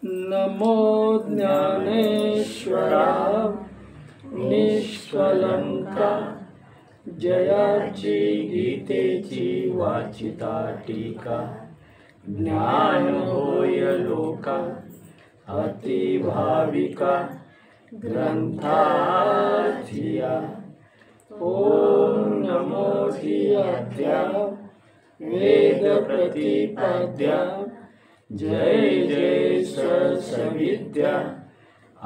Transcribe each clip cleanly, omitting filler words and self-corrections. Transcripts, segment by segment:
नमो ज्ञानेश्वरा निष्कलंका जयाची गीतेची वाचिता टीका ज्ञान होय लोका अति भाविका ग्रंथाधिया। ओम नमो धियाद्या वेद प्रतिपाद्या जय जय सविद्या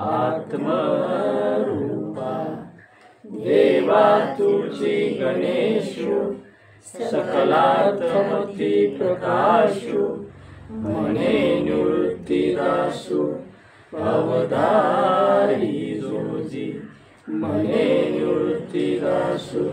आत्मरूपा देवा तुझी गणेशु सकलात्मती प्रकाशु मने निवृत्तिदासु अवधारी जोजी मने निवृत्तिदासु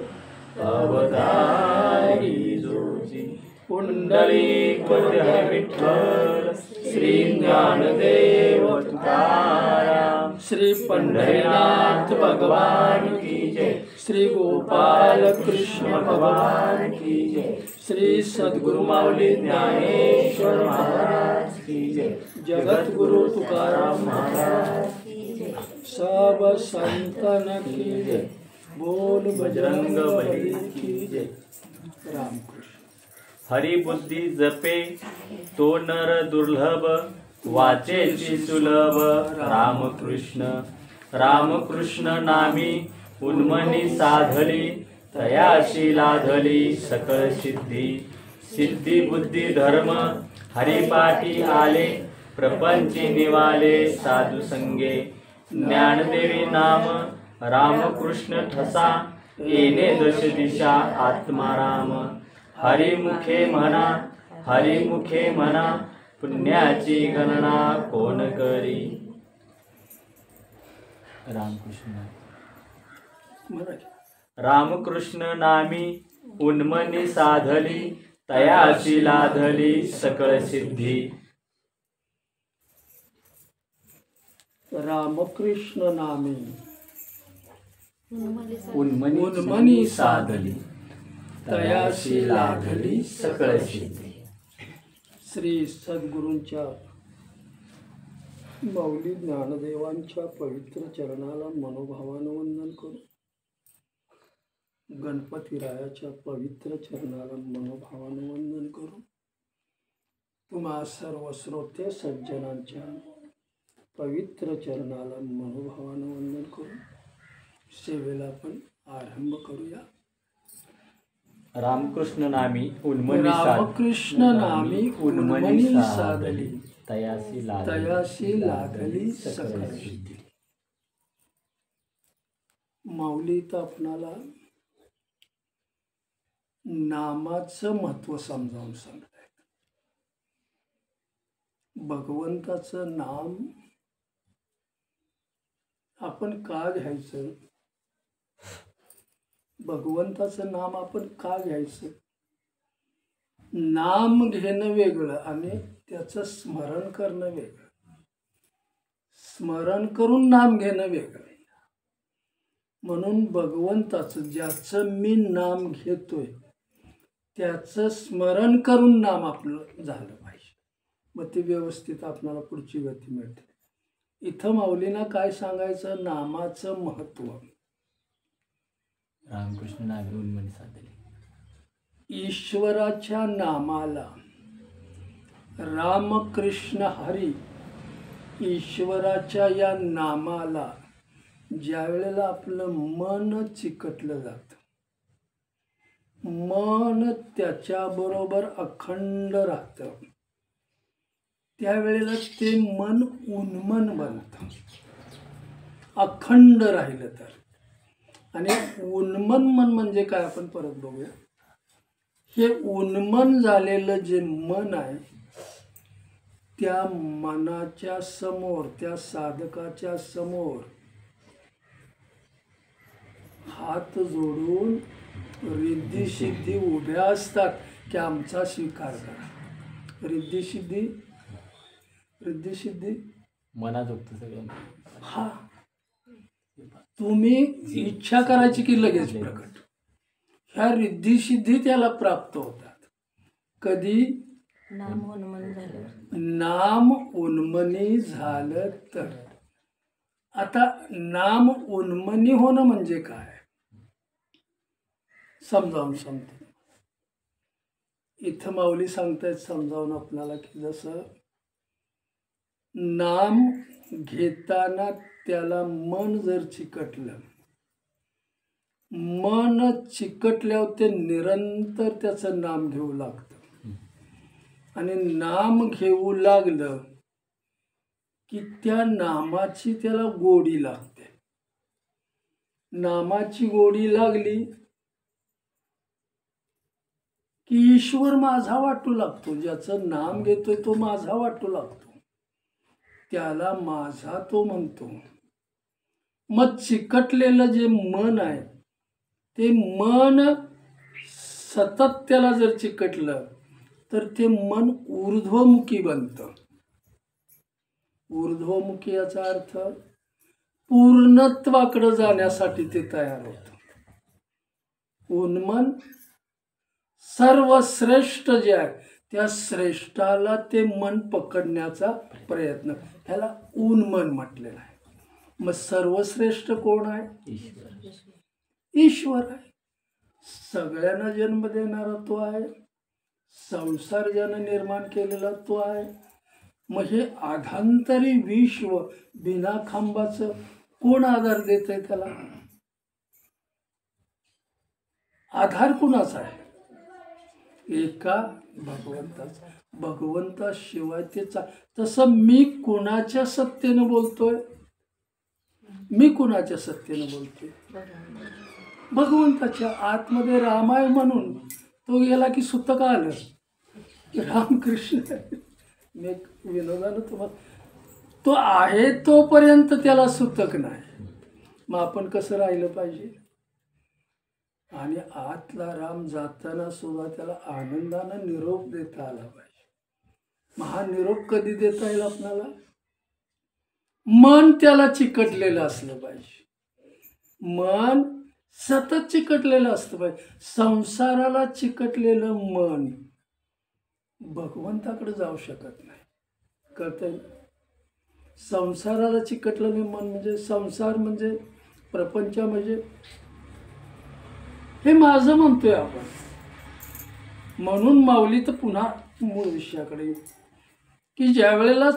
अवधारी जोजी। पुंडलिक विठ्ठल श्री ज्ञानदेव तुकाराम श्री पंढरीनाथ भगवान की जय। श्री गोपाल कृष्ण भगवान की जय। श्री सद्गुरु माऊली ज्ञानेश्वर महाराज की जय। जगत गुरु तुकाराम महाराज की जय। सब संतन की जय। बोल बजरंग बली की जय। रामकृष्ण। हरि बुद्धि जपे तो नर दुर्लभ वाचेची सुलभ। रामकृष्ण रामकृष्ण नामी उन्मनी साधली तयाशी लाधली सकळ सिद्धी। सिद्धी बुद्धी धर्म हरिपाठी आले प्रपंची निवाले साधु संगे। ज्ञानदेवी नाम रामकृष्ण ठसा येणे दश दिशा आत्माराम। हरिमुखे म्हणा पुण्याची गणना कोण करी। रामकृष्ण नामी उन्मनी साधली तयाशी लाधली सकळ सिद्धी। रामकृष्ण नामी उन्मनी साधली तयाशी लाधली सकळ सिद्धी। श्री सद्गुरूंच्या माऊली ज्ञानदेवांच्या पवित्र चरणाला मनोभावानं वंदन करू। गणपतीरायाच्या पवित्र चरणाला मनोभावानं वंदन करू। तुम्हा सर्व श्रोते सज्जनांच्या पवित्र चरणाला मनोभावानं वंदन करू। सेवेला आपण आरंभ करूया। रामकृष्ण नामी उन्मनी साधली तयासी लाधली सकळ सिद्धी। माऊलीत आपणाला नामाचं महत्व समजावून सांगतायत। भगवंताचं नाम आपण का घ्यायचं, भगवंताचं नाम आपण का घ्यायचं। नाम घेणं वेगळं आणि त्याचं स्मरण करणं वेगळं। स्मरण करून नाम घेणं वेगळं। म्हणून भगवंताचं ज्याचं मी नाम घेतोय त्याचं स्मरण करून नाम आपलं झालं पाहिजे, मग ते व्यवस्थित आपल्याला पुढची गती मिळते। इथं माऊलींना काय सांगायचं, नामाचं महत्व। रामकृष्ण नामी उन्मनी साधली। ईश्वराच्या नामाला रामकृष्ण हरी ईश्वराच्या या नामाला ज्या वेळेला आपलं मन चिकटलं जातं, मन त्याच्याबरोबर अखंड राहतं, त्यावेळेला ते मन उन्मन बनतं अखंड राहिलं तर। आणि उन्मन मन म्हणजे काय आपण परत बघूया। हे उन्मन झालेलं जे मन आहे त्या मनाच्या समोर, त्या साधकाच्या समोर हात जोडून रिद्धी सिद्धी उभ्या असतात की आमचा स्वीकार करा। रिद्धी सिद्धी मनाजोगतं सगळं। हा, तुम्ही इच्छा करायची की लगेच प्रकट। ह्या रिद्धी सिद्धी त्याला प्राप्त होतात कधी, नाम उन्मन झाल्यावर नाम उन्मनी झालं तर. आता नाम उन्मनी होणं म्हणजे काय समजावून सांगतो. इथं माऊली सांगतायत समजावून आपल्याला की जसं नाम घेताना त्याला मन जर चिकटलं, मन चिकटल्यावर ते निरंतर त्याचं नाम घेऊ लागतं. आणि नाम घेऊ लागलं की त्या नामाची त्याला गोडी लागते. नामाची गोडी लागली की ईश्वर माझा वाटू लागतो. ज्याचं नाम घेतोय तो माझा वाटू लागतो, त्याला माझा तो म्हणतो. मग चिकटलेलं जे मन आहे ते मन सतत त्याला जर चिकटलं तर ते मन ऊर्ध्वमुखी बनतं. ऊर्ध्वमुखी याचा अर्थ पूर्णत्वाकडे जाण्यासाठी ते तयार होतं. उन्मन सर्वश्रेष्ठ जे आहे त्या श्रेष्ठाला ते मन पकडण्याचा प्रयत्न, ह्याला उन्मन म्हटलेलं आहे. मग सर्वश्रेष्ठ कोण आहे? ईश्वर. ईश्वर आहे. सगळ्यांना जन्म देणारा तो आहे. संसार ज्यानं निर्माण केलेला तो आहे. मग हे आधांतरी विश्व बिना खांबाचं कोण आधार देत आहे? त्याला आधार कुणाचा आहे? एका भगवंताचा. भगवंताशिवाय तेचा. तसं मी कुणाच्या सत्तेनं बोलतोय? मी कुणाच्या सत्तेनं बोलतोय? भगवंताच्या. आतमध्ये राम आहे म्हणून तो गेला की सुतक आलं रामकृष्ण. मी विनोदानं तुम्हाला, तो आहे तोपर्यंत त्याला सुतक नाही. मग आपण कसं राहिलं पाहिजे? आणि आतला राम जाताना सुद्धा त्याला आनंदानं निरोप देता आला पाहिजे. मग हा निरोप कधी देता येईल आपल्याला? मन त्याला चिकटलेलं असलं पाहिजे. मन सतत चिकटलेलं असतं पाहिजे. संसाराला चिकटलेलं मन भगवंताकडे जाऊ शकत नाही. कळतंय? संसाराला चिकटलेलं मन म्हणजे संसार म्हणजे प्रपंच म्हणजे हे माझं म्हणतोय आपण. म्हणून माऊली तर पुन्हा मूळ विषयाकडे येऊ की ज्या वेळेला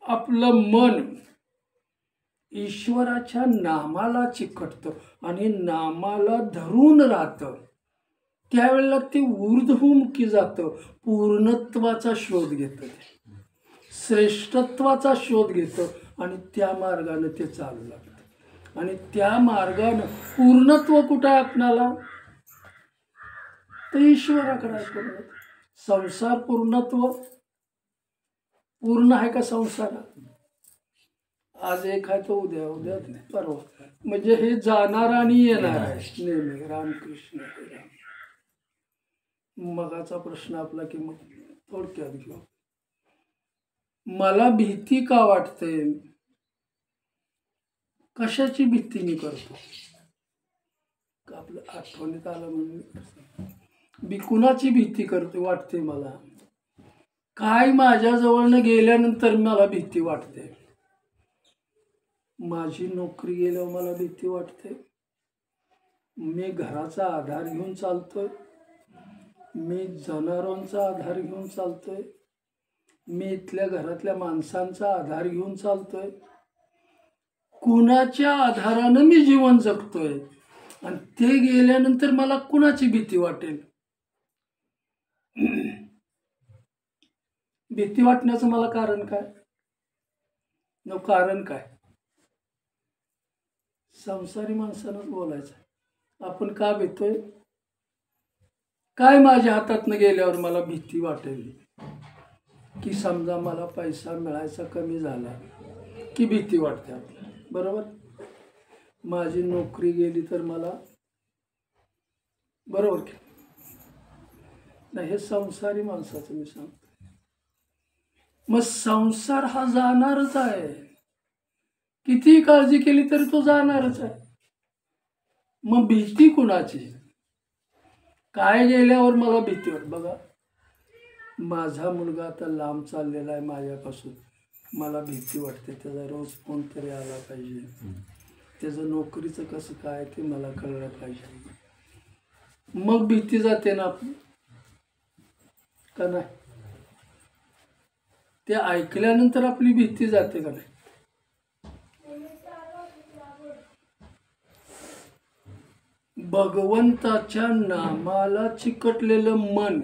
आपलं मन ईश्वराच्या नामाला चिकटतं आणि नामाला धरून राहतं, त्यावेळेला ते ऊर्ध्वमुखी जातं. पूर्णत्वाचा शोध घेतं, श्रेष्ठत्वाचा शोध घेतं आणि त्या मार्गाने ते चालू लागतं. आणि त्या मार्गानं पूर्णत्व कुठं आहे आपणाला? तर ईश्वराकडे आहे. संसार पूर्णत्व पूर्ण आहे का संसारात? आज एक आहे तो उद्या, उद्या परवा. म्हणजे हे जाणार आणि येणार आहे नेहमी. रामकृष्ण हरी राम. मगाचा प्रश्न आपला की मग थोडक्यात घेऊ. मला भीती का वाटते? कशाची भीती मी करतो? आपलं आठवणीत आलं म्हणून मी कुणाची भीती करते वाटते मला? काय माझ्याजवळनं गेल्यानंतर मला भीती वाटते? माझी नोकरी गेल्यावर मला भीती वाटते. मी घराचा आधार घेऊन चालतोय, मी जनावरांचा आधार घेऊन चालतोय, मी इथल्या घरातल्या माणसांचा आधार घेऊन चालतोय. कुणाच्या आधारानं मी जीवन जगतोय आणि ते गेल्यानंतर मला कुणाची भीती वाटेल? भीती वाटण्याचं मला कारण काय? न कारण काय? संसारी माणसानंच बोलायचं. आपण का भीतोय? काय माझ्या हातातनं गेल्यावर मला भीती वाटेल? की समजा मला पैसा मिळायचा कमी झाला की भीती वाटते आपल्याला, बरोबर? माझी नोकरी गेली तर मला, बरोबर की नाही? हे संसारी माणसाचं मी सांगतो. मग संसार हा जाणारच आहे. किती काळजी केली तरी तो जाणारच आहे. मग भीती कुणाची? काय गेल्यावर मला भीती वाटते? बघा, माझा मुलगा आता लांब चाललेला आहे माझ्यापासून, मला भीती वाटते, त्याचा रोज फोन तरी आला पाहिजे, त्याचं नोकरीचं कसं काय ते मला कळलं पाहिजे. मग भीती जाते ना आपली का नाही? ते ऐकल्यानंतर आपली भीती जाते का नाही? भगवंताच्या नामाला चिकटलेलं मन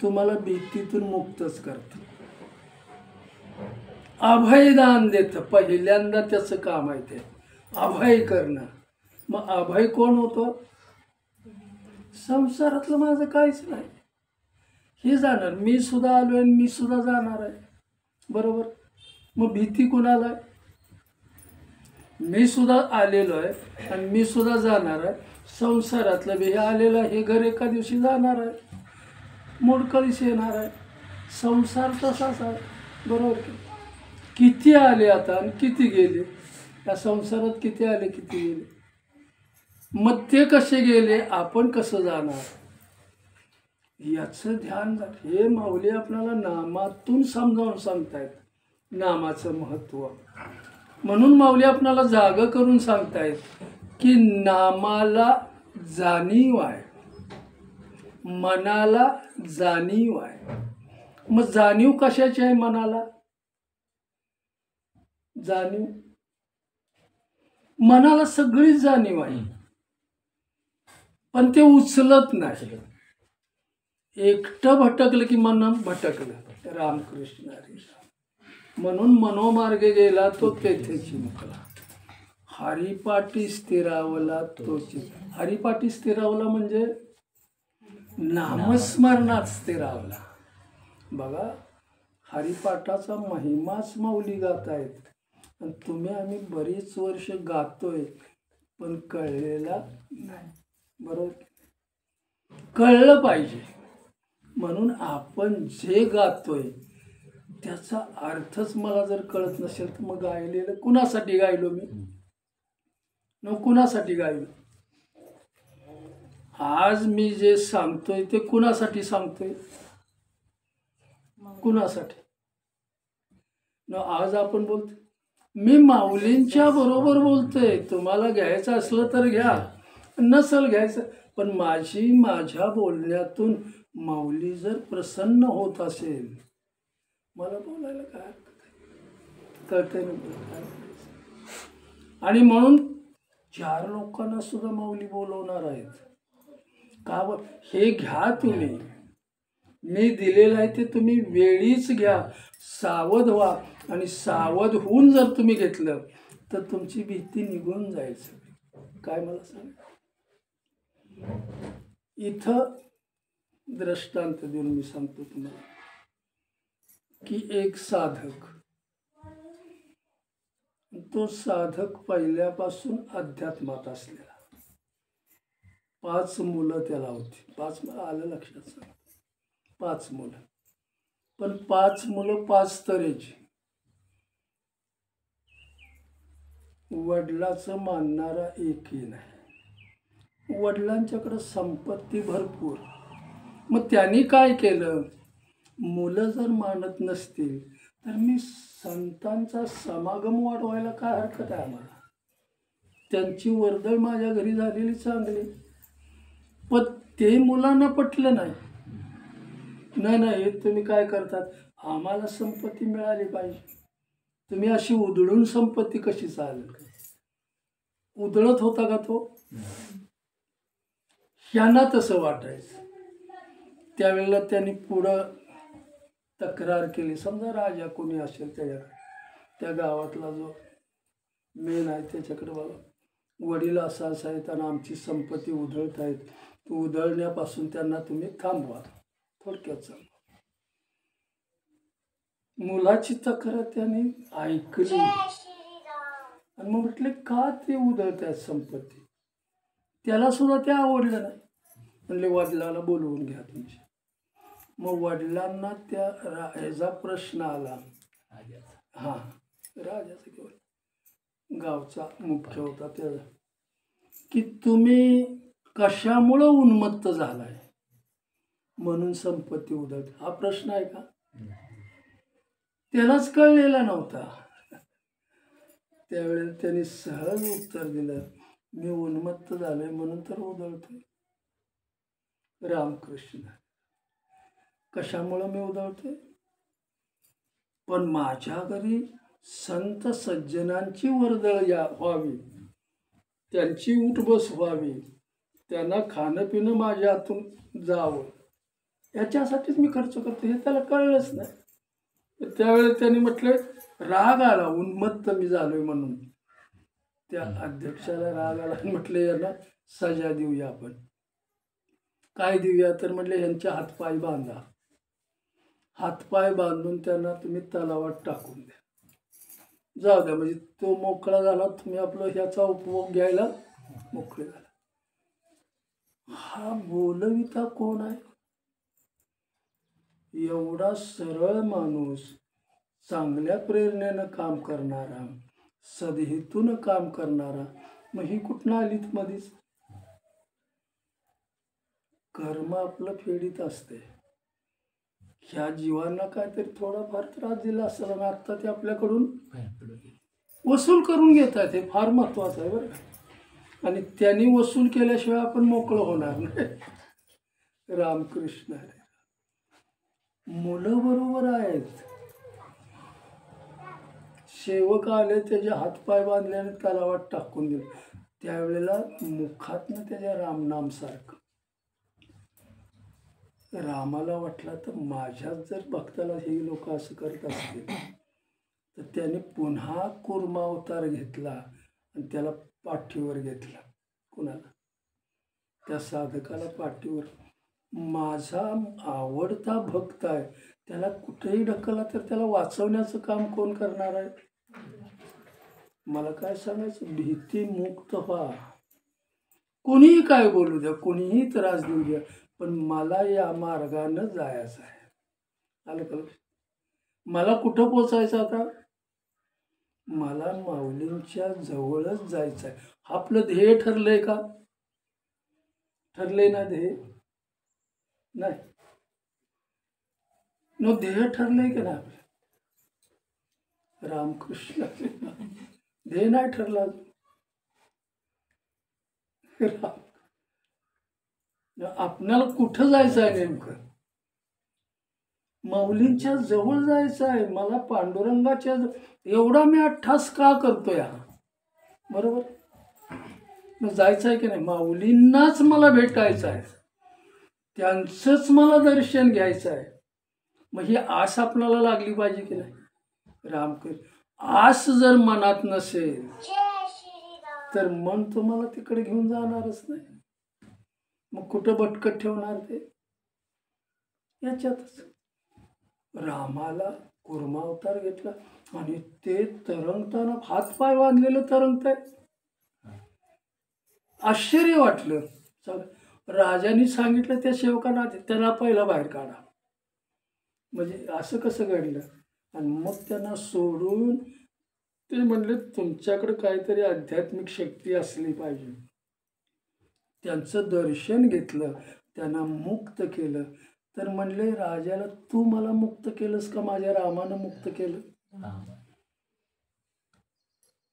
तुम्हाला भीतीतून मुक्तच करतं, अभयदान देतं. पहिल्यांदा त्याचं काम आहे ते अभय करणं. मग अभय कोण होतं? संसारातलं माझं काहीच नाही हे जाणार, मी सुद्धा आलोय आणि मी सुद्धा जाणार आहे, बरोबर. मग भीती कुणाला आहे? मी सुद्धा आलेलो आहे आणि मी सुद्धा जाणार आहे. संसारातलं बी हे आलेलं आहे, हे घर एका दिवशी जाणार आहे, मोडकळीस येणार आहे. संसार तसाच आहे, बरोबर. किती आले आता आणि किती गेले, या संसारात किती आले किती गेले. मग ते कसे गेले, आपण कसं जाणार, याचं ध्यान. हे माऊली आपल्याला नामातून समजावून सांगतायत नामाचं महत्त्व. म्हणून माऊली आपल्याला जागं करून सांगतायत की नामाला जाणीव आहे, मनाला जाणीव आहे. मग जाणीव कशाची आहे मनाला? जाणीव मनाला सगळीच जाणीव आहे, पण ते उचलत नाही. एकटं भटकलं की मन भटकलं. रामकृष्ण हरी. म्हणून मनोमार्गे गेला तो तेथे चिमुकला, हरिपाठी स्थिरावला तो. हरिपाठी स्थिरावला म्हणजे नामस्मरणात स्थिरावला. बघा, हरिपाठाचा महिमाच माऊली गात आहेत आणि तुम्ही आम्ही बरीच वर्ष गातोय पण कळलेला नाही, बरोबर. कळलं पाहिजे म्हणून आपण जे गातोय त्याचा अर्थच मला जर कळत नसेल तर मग गायलेलं कुणासाठी गायलो मी, न कुणासाठी गायलो. आज मी जे सांगतोय ते कुणासाठी सांगतोय, कुणासाठी न. आज आपण बोलतोय, मी माऊलींच्या बरोबर बोलतोय. तुम्हाला घ्यायचं असलं तर घ्या, नसल घ्यायचं, पण माझ्या बोलण्यातून माऊली जर प्रसन्न होत असेल, मला बोलायला काय हरकत आहे, कळतंय ना. आणि म्हणून 4 लोकांना सुद्धा माऊली बोलवणार आहेत. का हे घ्या तुम्ही, मी दिलेलं आहे ते तुम्ही वेळीच घ्या, सावध व्हा. आणि सावध होऊन जर तुम्ही घेतलं तर तुमची भीती निघून जायचं. काय मला सांग, इथं दृष्टांत देऊन मी सांगतो तुम्हाला की एक साधक, तो साधक पहिल्यापासून अध्यात्मात असलेला. 5 मुलं त्याला होती. 5 मला आलं लक्षात, सांग 5 मुलं. पण 5 मुलं 5 तऱ्हेची. वडिलाचं मानणारा एकही नाही. वडिलांच्याकडे संपत्ती भरपूर. मग त्यांनी काय केलं, मुलं जर मानत नसतील तर मी संतांचा समागम वाढवायला काय हरकत आहे आम्हाला. त्यांची वर्दळ माझ्या घरी झालेली चांगली, पण ते मुलांना पटलं नाही. नाही हे तुम्ही काय करतात, आम्हाला संपत्ती मिळाली पाहिजे. तुम्ही अशी उधळून संपत्ती कशी चालेल. उधळत होता का तो? ह्यांना तसं वाटायचं. त्यावेळेला त्यांनी पुढं तक्रार केली. समजा राजा कोणी असेल त्याच्याकडे, त्या गावातला जो मेन आहे त्याच्याकडे, बाबा वडील असं आहेत आणि आमची संपत्ती उधळत आहेत, उधळण्यापासून त्यांना तुम्ही थांबवा, थोडक्यात सांगा. मुलाची तक्रार त्यांनी ऐकली आणि मग म्हटले का ते उधळत आहेत संपत्ती. त्याला सुद्धा ते आवडलं नाही. म्हणले वडिलाला बोलवून घ्या तुमच्या. मग वडिलांना त्या ह्याचा प्रश्न आला. हां, राजाचा किंवा गावचा मुख्य होता त्याचा, की तुम्ही कशामुळं उन्मत्त झालाय. म्हणून संपत्ती उधळते. हा प्रश्न आहे का? त्यालाच कळलेला नव्हता. त्यावेळेला त्यांनी सहज उत्तर दिलं, मी उन्मत्त झालोय म्हणून तर उधळतोय. रामकृष्ण. कशामुळं मी उधळतोय? पण माझ्या घरी संत सज्जनांची वर्दळ व्हावी, त्यांची उठबस व्हावी, त्यांना खाणं पिणं माझ्या हातून जावं, याच्यासाठीच मी खर्च करतो. हे त्याला कळलंच नाही. त्यावेळेस त्यांनी म्हटलं, राग आला, उन्मत्त मी झालोय म्हणून. त्या अध्यक्षाला राग आला. म्हटलं यांना सजा देऊया आपण. काय देऊया? तर म्हटले यांचे हातपाय बांधा. हातपाय बांधून त्यांना तुम्ही तलावात टाकून द्या. जाऊ द्या, म्हणजे तो मोकळा झाला, तुम्ही आपलं ह्याचा उपभोग घ्यायला मोकळे झाला. हा बोलविता कोण आहे? एवढा सरळ माणूस, चांगल्या प्रेरणेनं काम करणारा, सदहेतून काम करणारा, मग ही कुठनं आलीत मधीच? कर्म आपलं फेडीत असते. ह्या जीवांना काहीतरी थोडाफार त्रास दिला असेल आणि आता ते आपल्याकडून वसूल करून घेत आहेत. हे फार महत्वाचं आहे बरं का. आणि त्यांनी वसूल केल्याशिवाय आपण मोकळं होणार नाही. रामकृष्ण हरे. मुलं बरोबर आहेत. सेवक आले, त्याचे हातपाय बांधले आणि तलावात टाकून दिले. त्यावेळेला मुखातनं त्याच्या रामनाम सारखं. रामाला वाटला, तर माझ्याच जर भक्ताला हे लोक असं करत असतील, तर त्याने पुन्हा कूर्मा अवतार घेतला आणि त्याला पाठीवर घेतला. कुणाला? त्या साधकाला पाठीवर. माझा आवडता भक्त आहे, त्याला कुठेही ढकलला तर त्याला वाचवण्याचं काम कोण करणार आहे? मला काय सांगायचं? भीतीमुक्त व्हा. कोणीही काय बोलू द्या, कोणीही त्रास देऊ द्या, पण मला या मार्गानं जायचं आहे. आलं का? मला कुठं पोचायचं आता? मला माऊलींच्या जवळच जायचं आहे. आपलं ध्येय ठरलंय का? ठरलंय ना ध्येय? नाही. न ध्येय ठरलंय की नाही? रामकृष्ण. ध्येय नाही ठरला. आपल्याला कुठं जायचं आहे नेमकं? माऊलींच्या जवळ जायचं आहे. मला पांडुरंगाच्या एवढा मी अट्ठास का करतोय? बरोबर. मग जायचं आहे की नाही? माऊलींनाच मला भेटायचं आहे, त्यांचंच मला दर्शन घ्यायचं आहे. मग ही आस आपल्याला लागली पाहिजे की नाही? रामकृष्ण. आस जर मनात नसेल तर मन तुम्हाला तिकडे घेऊन जाणारच नाही. मग कुठं भटकत ठेवणार ते? याच्यातच. रामाला कूर्मा अवतार घेतला आणि ते तरंगताना हातपाय बांधलेलं तरंगत आहे. आश्चर्य वाटलं. राजाने सांगितलं त्या सेवकांना, त्याला पहिला बाहेर काढा. म्हणजे असं कसं घडलं? आणि मग त्यांना सोडून ते म्हणले, तुमच्याकडे काहीतरी आध्यात्मिक शक्ती असली पाहिजे. त्यांचं दर्शन घेतलं, त्यांना मुक्त केलं. तर म्हणले राजाला, तू मला मुक्त केलंस का माझ्या रामानं मुक्त केलं?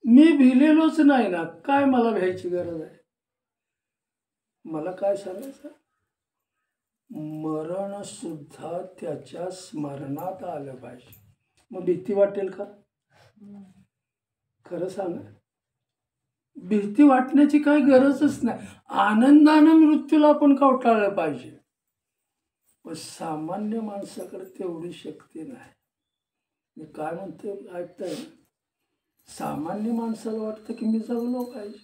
मी भिलेलोच नाही ना, काय मला भ्यायची गरज आहे? मला काय सांगायचं? मरण सुद्धा त्याच्या स्मरणात आलं पाहिजे. मग भीती वाटेल का? खरं सांगा, भीती वाटण्याची काही गरजच नाही. आनंदानं मृत्यूला आपण कवटाळलं पाहिजे. पण सामान्य माणसाकडे तेवढी शक्ती नाही. मी काय म्हणतो ऐकताय? सामान्य माणसाला वाटतं की मी जगलो पाहिजे,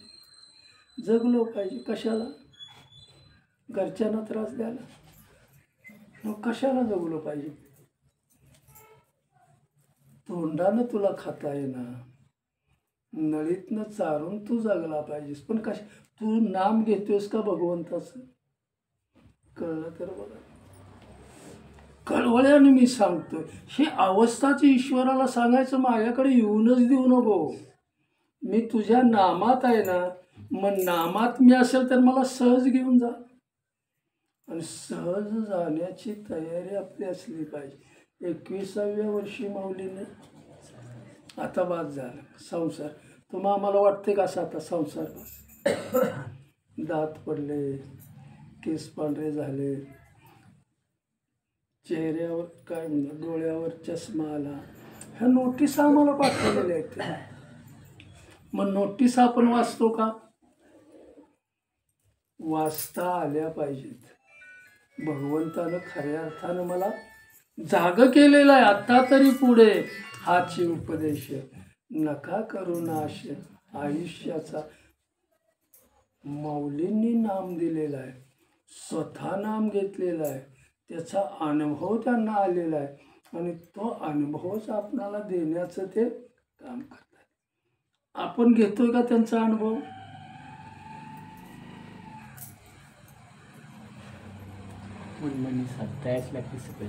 जगलो पाहिजे. कशाला? घरच्यांना त्रास द्यायला. मग कशाला जगलो पाहिजे? तोंडानं तुला खाता येणार, नळीतनं चारून तू जगला पाहिजेस. पण कशा? तू नाम घेतोस का भगवंताचं? कळलं तर बघा. कळवळ्याने मी सांगतो, ही अवस्थाची ईश्वराला सांगायचं, माझ्याकडे येऊनच देऊ नको. मी तुझ्या नामात आहे ना, मग नामात मी असेल तर मला सहज घेऊन जा. आणि सहज जाण्याची तयारी आपली असली पाहिजे. 21व्या वर्षी माऊलीने आता बाद झाला संसार. तुम्हा आम्हाला वाटते का असा आता संसार? दात पडले, केस पांढरे झाले, चेहऱ्यावर काय म्हणतात, डोळ्यावर चष्मा आला. ह्या नोटीस आम्हाला पाठवलेल्या आहेत त्या. मग नोटीस आपण वाचतो का? वाचता आल्या पाहिजेत. भगवंतानं खऱ्या अर्थानं मला जाग केलेलं आहे. आता तरी पुढे हाची उपदेश नका करू नाश आयुष्याचा. माऊलींनी नाम दिलेलं आहे, स्वतः नाम घेतलेलं आहे, त्याचा अनुभव त्यांना आलेला आहे आणि तो अनुभवच आपणाला देण्याचं ते काम करतात. आपण घेतोय का त्यांचा अनुभव? उन्मनी साध्यास लागते सगळं.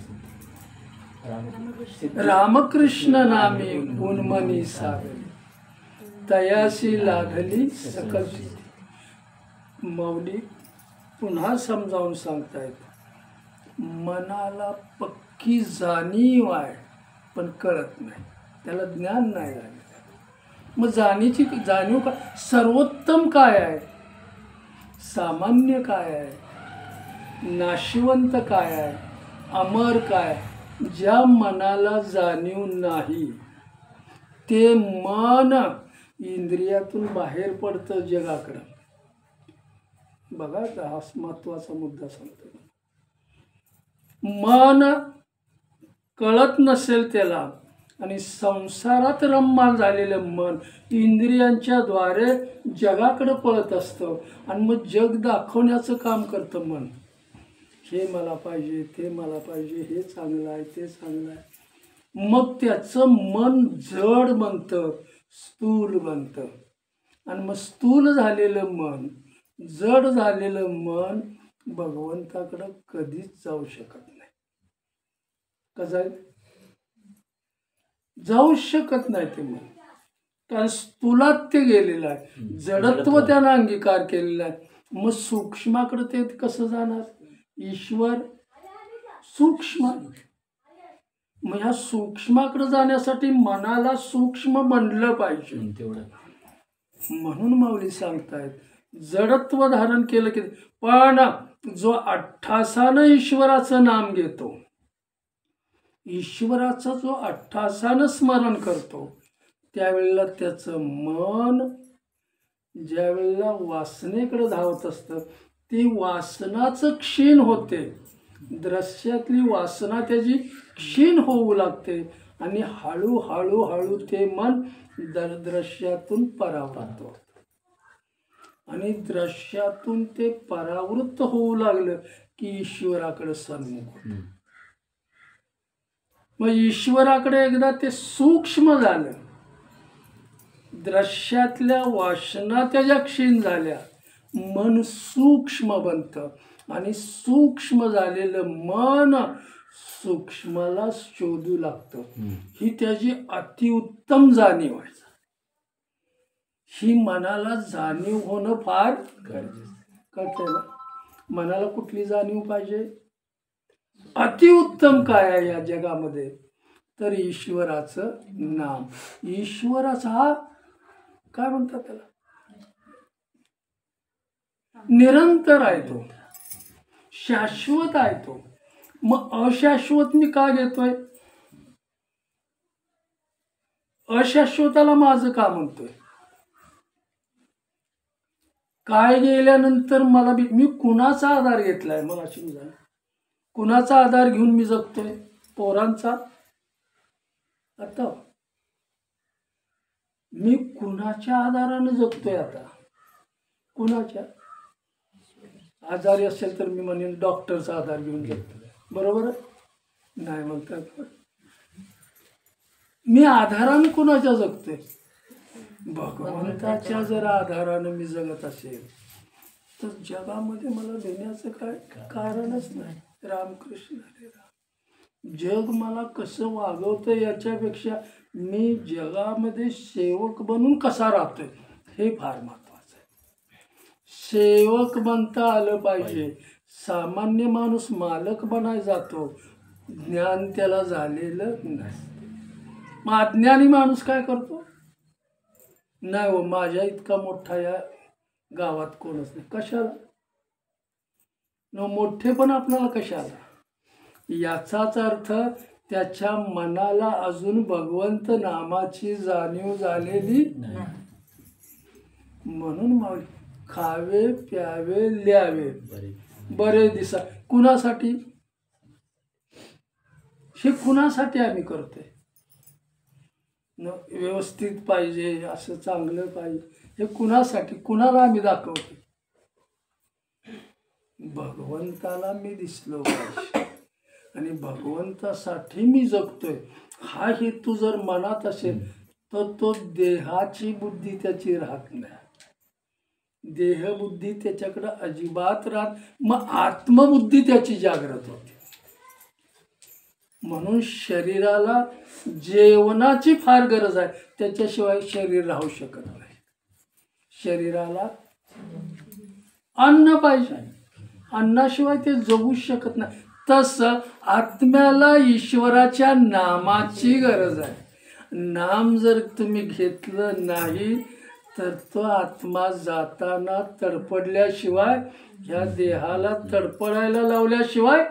रामकृष्ण नामे उन्मनी सागरी तयाशी लागली सकल सिद्धी. माऊली पुन्हा समजावून सांगतायत, मनाला पक्की जाणीव आहे पण कळत नाही, त्याला ज्ञान नाही झालं. मग जाणीव का? सर्वोत्तम काय आहे, सामान्य काय आहे, नाशिवंत काय आहे, अमर काय? ज्या मनाला जाणीव नाही ते मन इंद्रियातून बाहेर पडतं जगाकडं. बघा, हा महत्वाचा मुद्दा सांगतो. मन कळत नसेल त्याला आणि संसारात रममाण झालेलं मन इंद्रियांच्या द्वारे जगाकडे पळत असतं आणि मग जग दाखवण्याचं काम करतं मन. हे मला पाहिजे, ते मला पाहिजे, हे चांगलं आहे, ते चांगलं आहे. मग त्याचं मन जड बनतं, स्थूल बनतं आणि मग स्थूल झालेलं मन, जड झालेलं मन भगवंताकडं कधीच जाऊ शकत नाही. का जाईल? जाऊ शकत नाही ते मन, कारण स्थूलात ते गेलेलं आहे, जडत्व त्यानं अंगीकार केलेला आहे. मग सूक्ष्माकडे ते कसं जाणार? ईश्वर सूक्ष्म. मग ह्या सूक्ष्माकडे जाण्यासाठी मनाला सूक्ष्म बनलं पाहिजे. तेवढं म्हणून माऊली सांगतायत, जडत्व धारण केलं की. पण जो अट्ठासानं ईश्वराचं नाम घेतो, ईश्वराचं जो अट्ठासानं स्मरण करतो, त्यावेळेला त्याचं मन ज्या वेळेला वासनेकडे धावत असतं, ती वासनाचं क्षीण होते. दृश्यातली वासना त्याची क्षीण होऊ लागते आणि हळूहळू हळू ते मन दृश्यातून परावृत्त होतं. आणि दृश्यातून ते परावृत्त होऊ लागलं की ईश्वराकडे सन्मुख होतं. मग ईश्वराकडे एकदा ते सूक्ष्म झालं, दृश्यातल्या वासना त्याच्या क्षीण झाल्या, मन सूक्ष्म बनतं आणि सूक्ष्म झालेलं मन सूक्ष्माला शोधू लागतं. ही त्याची अतिउत्तम जाणीव आहे. ही मनाला जाणीव होणं फार गरजेचं ना. मनाला कुठली जाणीव पाहिजे? अतिउत्तम काय आहे या जगामध्ये? तर ईश्वराचं नाम. ईश्वराचा हा काय म्हणतात त्याला, निरंतर आहे, तो शाश्वत आहे तो. मग अशाश्वत मी का घेतोय? अशाश्वताला माझं का म्हणतोय? काय गेल्यानंतर मला मी कुणाचा आधार घेतलाय? मला समजा, कुणाचा आधार घेऊन मी जगतोय? पोरांचा? आता मी कुणाच्या आधारानं जगतोय? आता कुणाच्या? आजारी असेल तर मी म्हणेन डॉक्टरचा आधार घेऊन जगतोय, बरोबर नाही म्हणतात. मी आधारानं कुणाच्या जगतोय? भगवंताच्या जर आधारानं मी जगत असेल तर जगामध्ये मला देण्याचं काय कारणच नाही. रामकृष्ण हरे राम. जग मला कसं वागवतं याच्यापेक्षा मी जगामध्ये सेवक बनून कसा राहतोय हे फार महत्वाचं आहे. सेवक बनता आलं पाहिजे. सामान्य माणूस मालक बनाय जातो, ज्ञान त्याला झालेलं नाही. मग अज्ञानी माणूस काय करतो? नाही हो, माझ्या इतका मोठा या गावात कोणच नाही. कशाला? न मोठे पण आपल्याला कशाला? याचाच अर्थ त्याच्या मनाला अजून भगवंत नामाची जाणीव झालेली नाही. म्हणून मग खावे प्यावे ल्यावे बरे बरे दिसा. कुणासाठी? हे कुणासाठी आम्ही करतोय? न व्यवस्थित पाहिजे, असं चांगलं पाहिजे, हे कुणासाठी? कुणाला आम्ही दाखवतो? भगवंताला मी दिसलो पाहिजे आणि भगवंतासाठी मी जगतोय, हा हेतू जर मनात असेल तर तो देहाची बुद्धी त्याची राहत नाही. देहबुद्धी त्याच्याकडे अजिबात राहत, मग आत्मबुद्धी त्याची जागृत होते. म्हणून शरीराला जेवणाची फार गरज आहे, त्याच्याशिवाय शरीर राहू शकत नाही. शरीराला अन्न पाहिजे, अन्नाशिवाय ते जगू शकत नाही. तसं आत्म्याला ईश्वराच्या नामाची गरज आहे. नाम जर तुम्ही घेतलं नाही तर तो आत्मा जाताना तडपडल्याशिवाय, ह्या देहाला तडपडायला लावल्याशिवाय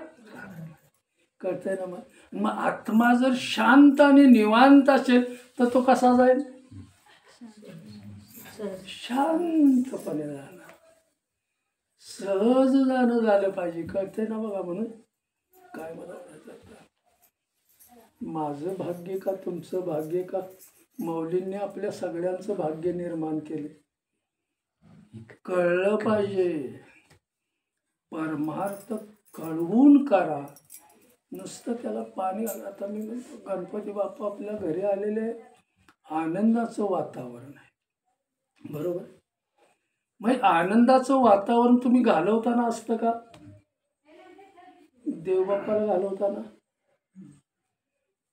कळतंय ना. मग आत्मा जर शांत आणि निवांत असेल तर तो कसा जाईल? शांतपणे जाणार, सहज जाणं झालं पाहिजे. कळतंय ना बघा. म्हणून काय मला माझं भाग्य का तुमचं भाग्य का, मौलींनी आपल्या सगळ्यांचं भाग्य निर्माण केले. कळलं पाहिजे. परमार्थ कळवून करा, नुसतं त्याला पाणी. आता मी म्हणतो गणपती बाप्पा आपल्या घरी आलेले, आनंदाचं वातावरण आहे, बरोबर? मग आनंदाचं वातावरण तुम्ही घालवताना असतं का? देवबाप्पाला घालवताना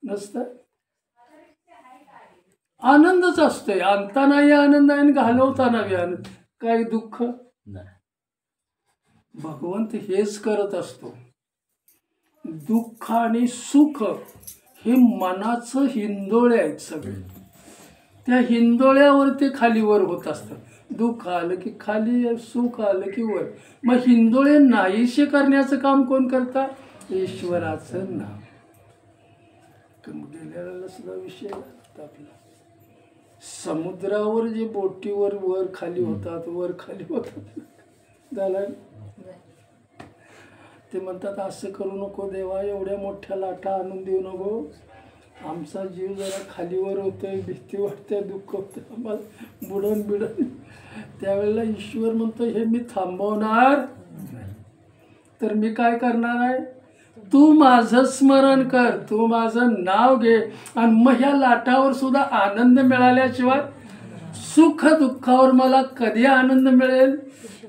नसतं. आनंदच असतोय, आणतानाही आनंद आहे आणि घालवतानाही आनंद. काही दुःख नाही. भगवंत हेच करत असतो. दुःख आणि सुख हे मनाचं हिंदोळे आहेत सगळे. त्या हिंदोळ्यावर ते खालीवर होत असतात. दुःख आलं की खाली, सुख आलं की वर. मग हिंदोळे नाहीसे करण्याचं काम कोण करता? ईश्वराचं नाम. गेलेला सुद्धा विषय आपला समुद्रावर जे बोटीवर वर खाली होतात, वर खाली होतात, झालं. ते म्हणतात असं करू नको देवा, एवढ्या मोठ्या लाटा आणून देऊ नको, आमचा जीव जरा खालीवर होतोय, भीती वाटते, दुःख होतं आम्हाला, बुडण बिडण. त्यावेळेला ईश्वर म्हणतो हे मी थांबवणार तर मी काय करणार आहे? तू माझं स्मरण कर, तू माझं नाव घे, आणि मग ह्या लाटावर सुद्धा आनंद मिळाल्याशिवाय सुख दुःखावर मला कधी आनंद मिळेल?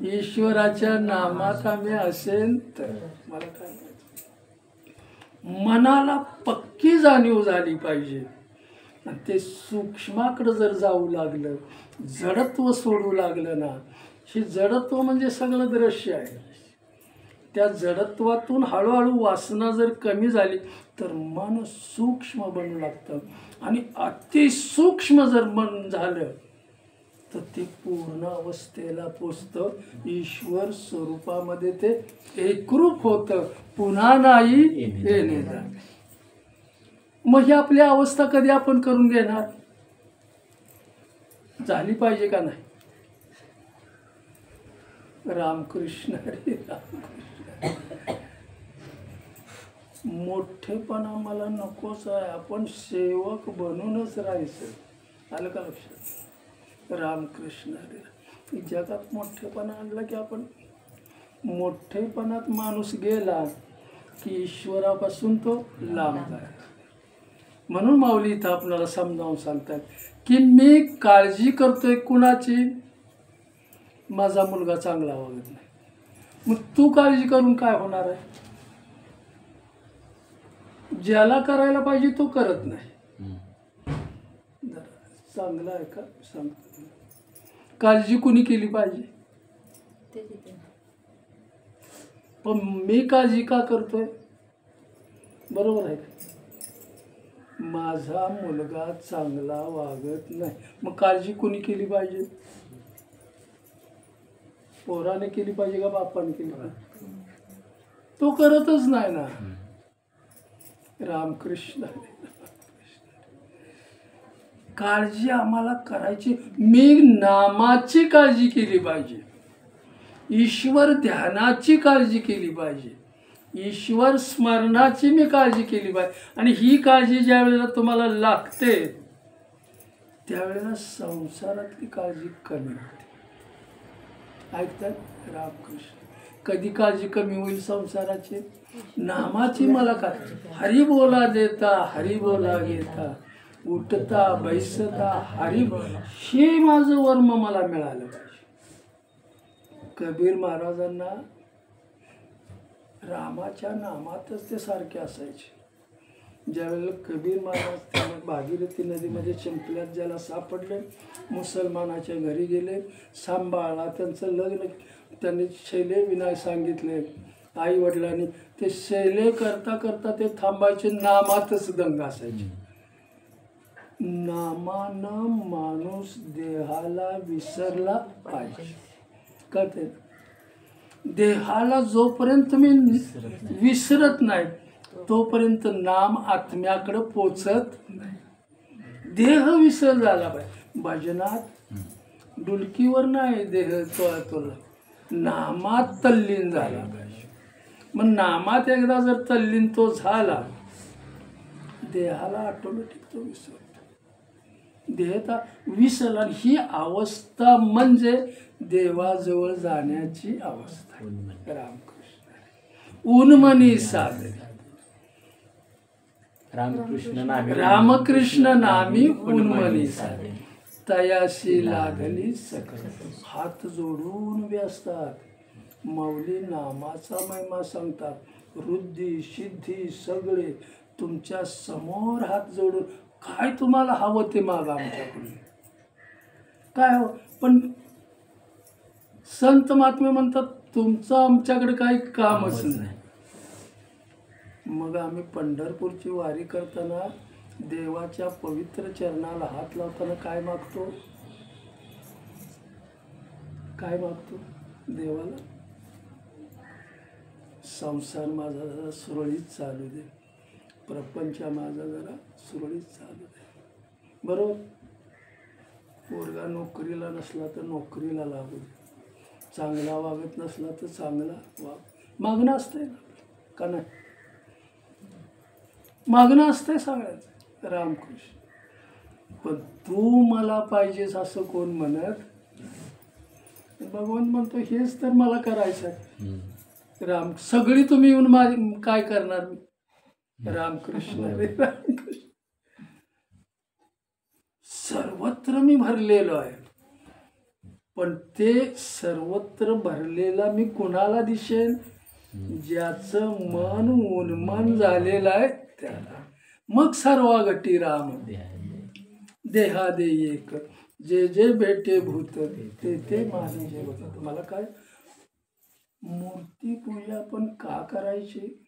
ईश्वराच्या नामात आम्ही असेल तर. मला काय मनाला पक्की जाणीव झाली पाहिजे. आणि ते सूक्ष्माकडं जर जाऊ लागलं, जडत्व सोडू लागलं ना, हे जडत्व म्हणजे सगळं दृश्य आहे. त्या जडत्वातून हळूहळू वासना जर कमी झाली तर मन सूक्ष्म बनू लागतं. आणि अतिसूक्ष्म जर मन झालं तर ते पूर्ण अवस्थेला पोचतं, ईश्वर स्वरूपामध्ये ते एकरूप होतं, पुन्हा नाही येणे जाणे. मग ही आपली अवस्था कधी आपण करून घेणार? झाली पाहिजे का नाही? रामकृष्ण हरी रामकृष्ण. मोठेपणा मला नकोच आहे, आपण सेवक बनूनच राहायचं. आलं का लक्षात? रामकृष्ण हरी. जगात मोठेपणा आणला की आपण मोठेपणात माणूस गेला की ईश्वरापासून तो लांब जाईल. म्हणून माऊली इथं आपल्याला समजावून सांगतात की मी काळजी करतोय कुणाची? माझा मुलगा चांगला वागत नाही. मग तू काळजी करून काय होणार आहे? ज्याला करायला पाहिजे तो करत नाही. चांगला आहे का सांगतो. काळजी कुणी केली पाहिजे? पण मी काळजी का करतोय? बरोबर आहे का? माझा मुलगा चांगला वागत नाही, मग काळजी कोणी केली पाहिजे? पोराने केली पाहिजे का बापाने केली पाहिजे? तो करतच नाही ना. रामकृष्ण काळजी आम्हाला करायची. मी नामाची काळजी केली पाहिजे, ईश्वर ध्यानाची काळजी केली पाहिजे, ईश्वर स्मरणाची मी काळजी केली पाहिजे. आणि ही काळजी ज्या वेळेला तुम्हाला लागते त्यावेळेला संसारातली काळजी कमी होते. ऐकतात रामकृष्ण? कधी काळजी कमी होईल संसाराची? नामाची मला काय? हरी बोला देता हरी बोला घेता, उठता बैसता हरी बोला, हे माझं वर्म मला मिळालं पाहिजे. कबीर महाराजांना रामाच्या नामातच ते सारखे असायचे. ज्यावेळेला कबीर महाराज त्या भागीरथी नदीमध्ये शिंपल्यात ज्याला सापडले, मुसलमानाच्या घरी गेले, सांभाळला, त्यांचं लग्न, त्यांनी शैले विनाय सांगितले आई वडिलांनी. ते शैले करता करता ते थांबायचे, नामातच दंग असायचे. नामानं माणूस देहाला विसरला पाहिजे. कळते? देहाला जोपर्यंत मी विसरत नाही तोपर्यंत नाम आत्म्याकडे पोचत नाही. देह विसर झाला पाहिजे. भजनात डुलकीवर नाही देह तुला, नामात तल्लीन झाला पाहिजे. मग नामात एकदा जर तल्लीन तो झाला, देहाला ऑटोमॅटिक तो विसरतो. देहता विसरला. ही अवस्था म्हणजे देवाजवळ जाण्याची अवस्था. रामकृष्ण उन्मनी साधने, रामकृष्ण नामी उन्मनी साधने, तयाशी लागली सकल. हात जोडून उभे असतात. माऊली नामाचा महिमा सांगतात. वृद्धी सिद्धी सगळे तुमच्या समोर हात जोडून, काय तुम्हाला हवं ते मागा आमच्याकडून. काय हवं? पण संत महात्मे म्हणतात तुमचं आमच्याकडे काही कामच नाही. मग आम्ही पंढरपूरची वारी करताना देवाच्या पवित्र चरणाला हात लावताना काय मागतो? काय मागतो देवाला? संसार माझा जरा सुरळीत चालू दे, प्रपंच माझा जरा सुरळीत चालू दे. बरोबर? पोरगा नोकरीला नसला तर नोकरीला लागू दे, चांगला वागत नसला तर चांगला वाग. मागणं असतंय ना का नाही? मागणं असतंय सगळ्याचं. रामकृष्ण. पण तू मला पाहिजेस असं कोण म्हणत? भगवान म्हणतो हेच तर मला करायचं आहे. राम सगळी तुम्ही येऊन माझी काय करणार? रामकृष्ण रे रामकृष्ण. सर्वत्र मी भरलेलो आहे, पण ते सर्वत्र भरलेला मी कुणाला दिसेल? ज्याचं मन उन्मन झालेलं आहे त्याला. मग सर्वागटी राम देहा दे एक, जे जे भेटे भूत ते ते माझे जे होत. तुम्हाला काय मूर्ती पूजा पण का करायची?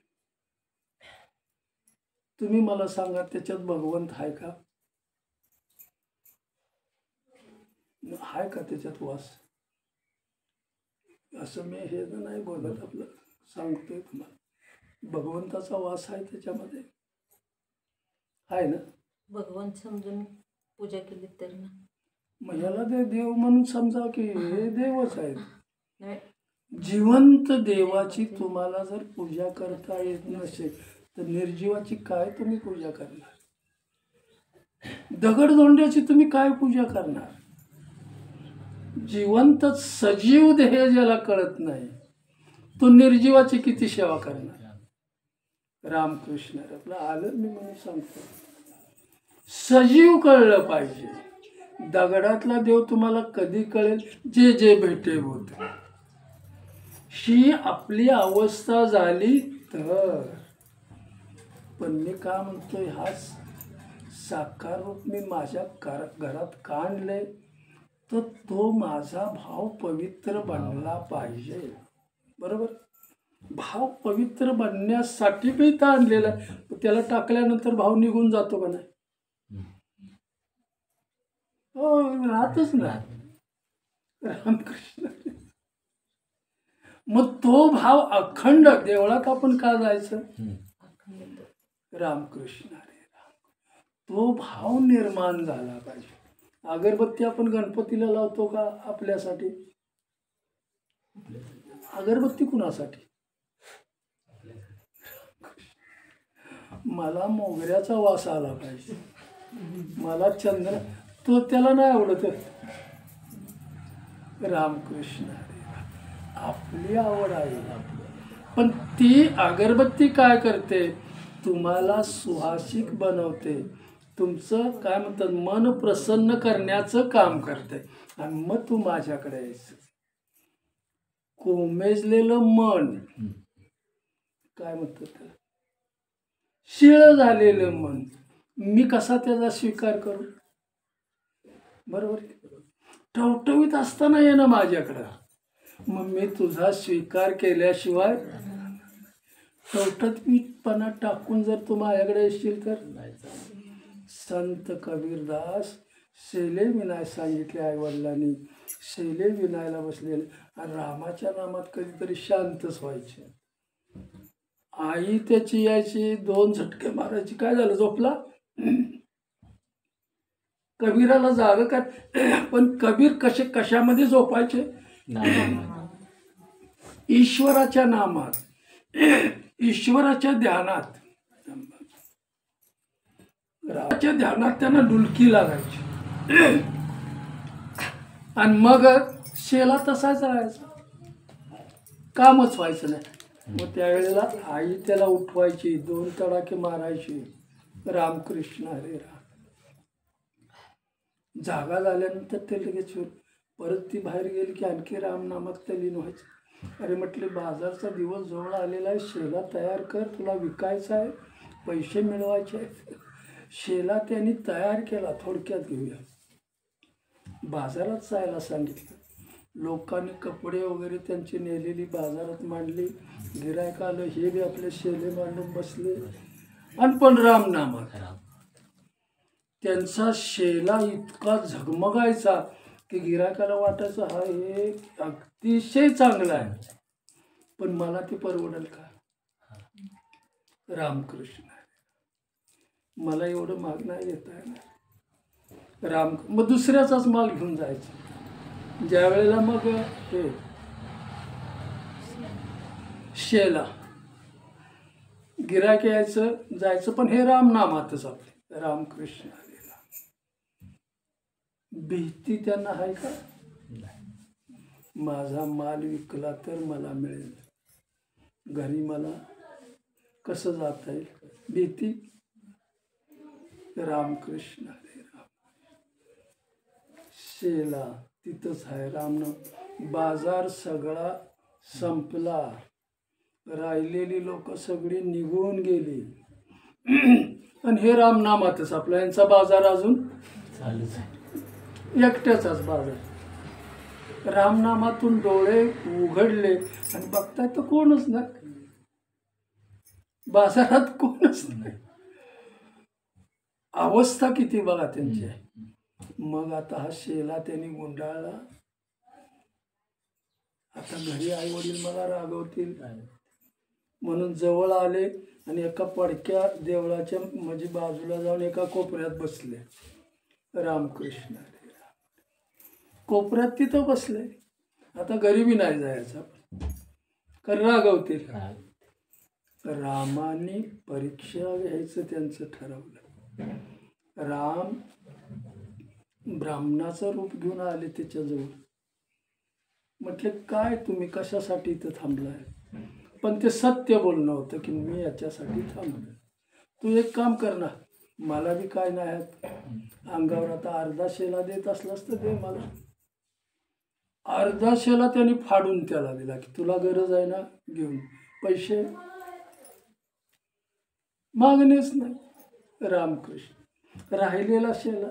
तुम्ही मला सांगा, त्याच्यात भगवंत आहे का? आहे का त्याच्यात वास? असं मी हे नाही बोलत, आपलं सांगतोय तुम्हाला. भगवंताचा वास आहे त्याच्यामध्ये, आहे ना? भगवंत समजून पूजा केली तरी ना. मग याला ते देव म्हणून समजा की हे देवच आहेत. नाही, जिवंत देवाची तुम्हाला जर पूजा करता येत नसेल तर निर्जीवाची काय तुम्ही पूजा करणार? दगडधोंड्याची तुम्ही काय पूजा करणार? जिवंत सजीव देह ज्याला कळत नाही तो निर्जीवाची किती सेवा करणार? रामकृष्ण आपलं आलं मी म्हणून सांगतो. सजीव कळलं पाहिजे. दगडातला देव तुम्हाला कधी कळेल? जे जे भेटे होत. ही आपली अवस्था झाली तर. पण मी का म्हणतोय, हा साकार रूप मी माझ्या घरात का आणलंय? तर तो माझा भाव पवित्र बनला पाहिजे. बरोबर? भाव पवित्र बनण्यासाठी बी इथं आणलेला आहे. त्याला टाकल्यानंतर भाव निघून जातो का नाही? हो, राहतच नाही. रामकृष्ण. मग तो भाव अखंड देवळात आपण का जायचं? रामकृष्ण हरे राम. तो भाव निर्माण झाला पाहिजे. अगरबत्ती आपण गणपतीला लावतो का आपल्यासाठी? अगरबत्ती कुणासाठी? मला मोगऱ्याचा वास आला पाहिजे, मला चंद्र, तो त्याला नाही आवडत. रामकृष्ण हरे राम. आपली आवड आहे. पण ती अगरबत्ती काय करते? तुम्हाला सुहासिक बनवते. तुमचं काय म्हणतात, मन प्रसन्न करण्याचं काम करते. आणि मग तू माझ्याकडे यायचं. कोमेजलेलं मन, काय म्हणतात त्याला, शिळ झालेलं मन, मी कसा त्याचा स्वीकार करू? बरोबर. टवटवीत असताना ये ना माझ्याकडं. मग मी तुझा स्वीकार केल्याशिवाय, टवटवीतपणा टाकून जर तू माझ्याकडे येशील तर. संत कबीरदास शेले विनाय सांगितले आईवडिलांनी. शेले विनायला बसलेले आणि रामाच्या नामात कधीतरी शांतच व्हायचे. आई त्याची यायची, 2 झटके मारायची. काय झालं, झोपला? कबीराला जाग काय? पण कबीर कशामध्ये झोपायचे? ईश्वराच्या नामात, ईश्वराच्या ध्यानात. रामाच्या ध्यानात त्यांना डुलकी लागायची. आणि मग शेला तसाच राहायचा, कामच व्हायचं नाही. मग त्यावेळेला आई त्याला उठवायची, 2 तडाखे मारायची. रामकृष्ण हरे राम. जागा झाल्यानंतर ते लगेच परत ती बाहेर गेली की आणखी रामनामात तल्लीन व्हायचं. अरे म्हटले, बाजारचा दिवस जवळ आलेला आहे, शेला तयार कर, तुला विकायचा आहे, पैसे मिळवायचे आहेत. शेला त्यांनी तयार केला. थोडक्यात घेऊया. बाजारात जायला सांगितलं. लोकांनी कपडे वगैरे त्यांची नेलेली बाजारात मांडली. गिरायक आलं, हे बी आपले शेले मांडून बसले. आणि पण रामनामात त्यांचा शेला इतका झगमगायचा की गिरायकाला वाटायचं, हा हे अतिशय चांगला आहे, पण मला ते परवडेल का? रामकृष्ण. मला एवढं महाग नाही घेता येणार. मग दुसऱ्याचाच माल घेऊन जायचं. ज्या वेळेला मग हे शेला गिरायक यायचं, जायचं, पण हे रामनामातच आपले. रामकृष्ण हरे राम. भीती त्यांना आहे का? माझा माल विकला तर मला मिळेल, घरी मला कसं जाता येईल? भीती. रामकृष्ण हरे राम. शेला तिथंच आहे. रामनाम. बाजार सगळा संपला, राहिलेली लोक सगळी निघून गेली. आणि हे रामनामातच आपला यांचा बाजार अजून चालूच आहे. एकट्याचाच बाजार. रामनामातून डोळे उघडले आणि बघताय तर कोणच नाही, बाजारात कोणच नाही. अवस्था किती बघा त्यांची आहे. मग आता हा शेला त्यांनी गुंडाळला. आता घरी आई वडील मला रागवतील म्हणून जवळ आले आणि एका पडक्या देवळाच्या म्हणजे बाजूला जाऊन एका कोपऱ्यात बसले. रामकृष्ण हरे राम. कोपऱ्यात तिथं बसले. आता घरी बी नाही जायचं, कारण रागवतील. रामाने परीक्षा घ्यायचं त्यांचं ठरवलं. राम ब्राह्मणाचं रूप घेऊन आले त्याच्याजवळ. म्हटले, काय तुम्ही कशासाठी इथं थांबलाय? पण ते सत्य बोलणं होतं की मी याच्यासाठी थांबलो. तू एक काम कर ना, मला बी काय नाही, अंगावर आता अर्धा शेला देत असलास तर दे मला. अर्धा शेला त्यांनी फाडून त्याला दिला की तुला गरज आहे ना, घेऊन. पैसे मागणेच नाही. रामकृष्ण. राहिलेला शेला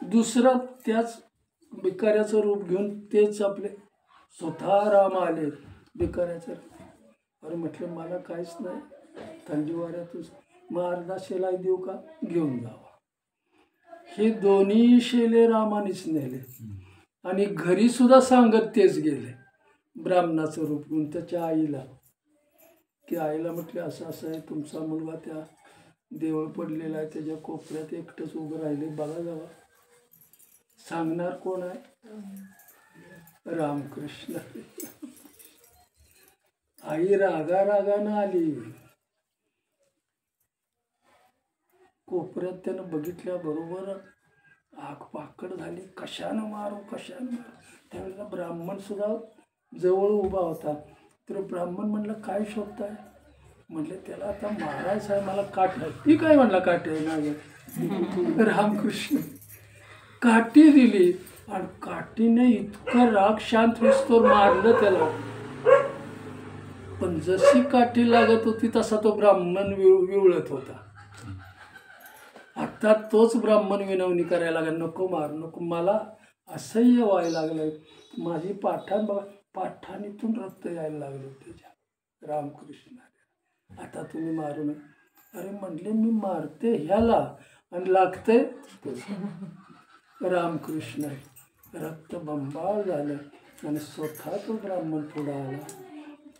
दुसरा त्याच भिकाऱ्याचं रूप घेऊन, तेच आपले स्वतः राम आले भिकाऱ्याचं. अरे म्हटलं मला काहीच नाही, थंडी वाऱ्यातच. मग अर्धा शेला देऊ का, घेऊन जावा. हे दोन्ही शेले रामानेच नेले आणि घरी सुद्धा सांगत तेच गेले. ब्राह्मणाचं रूप घेऊन त्याच्या आईला, की आईला म्हटले असं असं आहे, तुमचा मुलगा त्या देवळ पडलेला आहे, त्याच्या कोपऱ्यात एकटंच उभं राहिले, बघा जावा. सांगणार कोण आहे? रामकृष्ण. आई रागानं आली. कोपऱ्यात त्यानं बघितल्याबरोबर आग पाकड झाली. कशानं मारू. त्यावेळेला ब्राह्मण सुद्धा जवळ उभा होता. तर ब्राह्मण म्हणलं काय शोधताय? म्हटलं त्याला आता मारायचं आहे, मला काठ आहे. ती काय म्हणला काठी आहे माझ्या. रामकृष्ण काठी दिली आणि काठीने इतकं राग शांत होईस्तोवर मारलं त्याला. पण जशी काठी लागत होती तसा तो ब्राह्मण विवळत होता. आता तोच ब्राह्मण विनवणी करायला लागला, नको मार नको, मला असह्य व्हायला लागलंय. माझी पाठान बघा, पाठानीतून रक्त यायला लागलं त्याच्या. रामकृष्ण आता तुम्ही मारू नये. अरे म्हणले मी मारते ह्याला आणि लागते. रामकृष्ण रक्त बंबाळ झालं आणि स्वतः तो ब्राह्मण पुढे आला,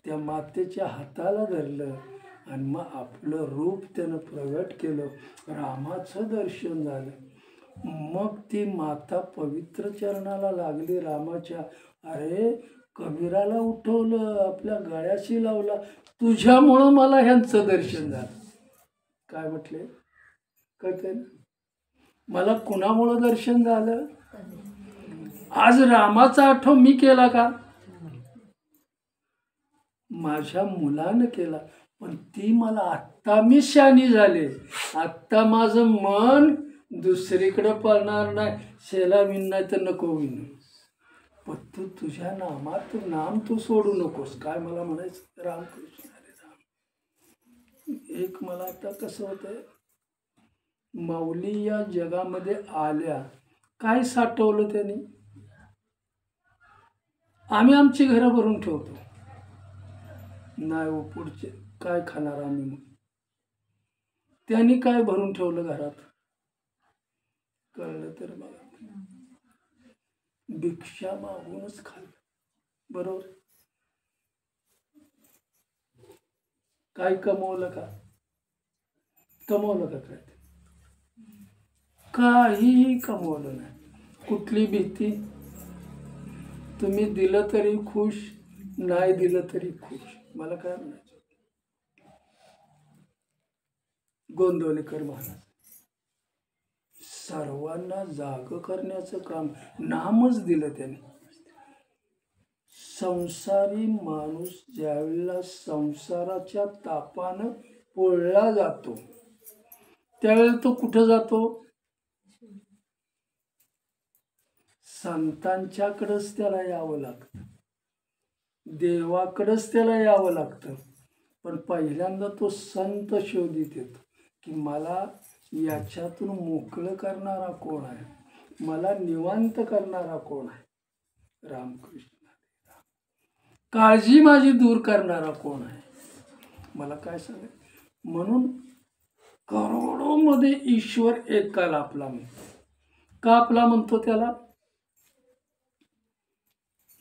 त्या मातेच्या हाताला धरलं आणि मग आपलं रूप त्यानं प्रगट केलं. रामाचं दर्शन झालं. मग ती माता पवित्र चरणाला लागली रामाच्या. अरे कबीराला उठवलं, आपल्या गळ्याशी लावला, तुझ्यामुळं मला ह्यांचं दर्शन झालं. काय म्हटले कळते ना, मला कुणामुळं दर्शन झालं? आज रामाचा आठव मी केला का? माझ्या मुलानं केला. पण ती मला आत्ता मी शहाणी झाले, आत्ता माझं मन दुसरीकडे पळणार नाही. शेला विन नाही तर नको विन, पण तू तुझ्या नामात नाम तू सोडू नकोस. काय मला म्हणायचं? रामकृष्ण हरे राम. एक मला आता कसं होतंय, माऊली या जगामध्ये आल्या, काय साठवलं त्यांनी? आम्ही आमची घरं भरून ठेवतो, नाही हो पुढचे काय खाणार आम्ही. मग त्यांनी काय भरून ठेवलं घरात? कळलं तर बघा, भिक्षा मागूनच खाल्लं. बरोबर. काय कमवलं का? कमवलं का? काय काहीही कमवलं नाही. कुठली भीती? तुम्ही दिलं तरी खुश, नाही दिलं तरी खुश. मला काय म्हणायचं? गोंदवलेकर महाराज सर्वांना जाग करण्याचं काम, नामच दिलं त्याने. संसारी माणूस ज्यावेळेला संसाराच्या तापानं पोळला जातो, त्यावेळेला तो कुठं जातो? संतांच्याकडेच त्याला यावं लागतं, देवाकडेच त्याला यावं लागतं. पण पहिल्यांदा तो संत शोधित येतो की मला याच्यातून मोकळं करणारा कोण आहे, मला निवांत करणारा कोण आहे. रामकृष्ण काळजी माझी दूर करणारा कोण आहे, मला काय सांगाय. म्हणून करोडोमध्ये ईश्वर एका लाभला म्हणतो. का आपला म्हणतो त्याला?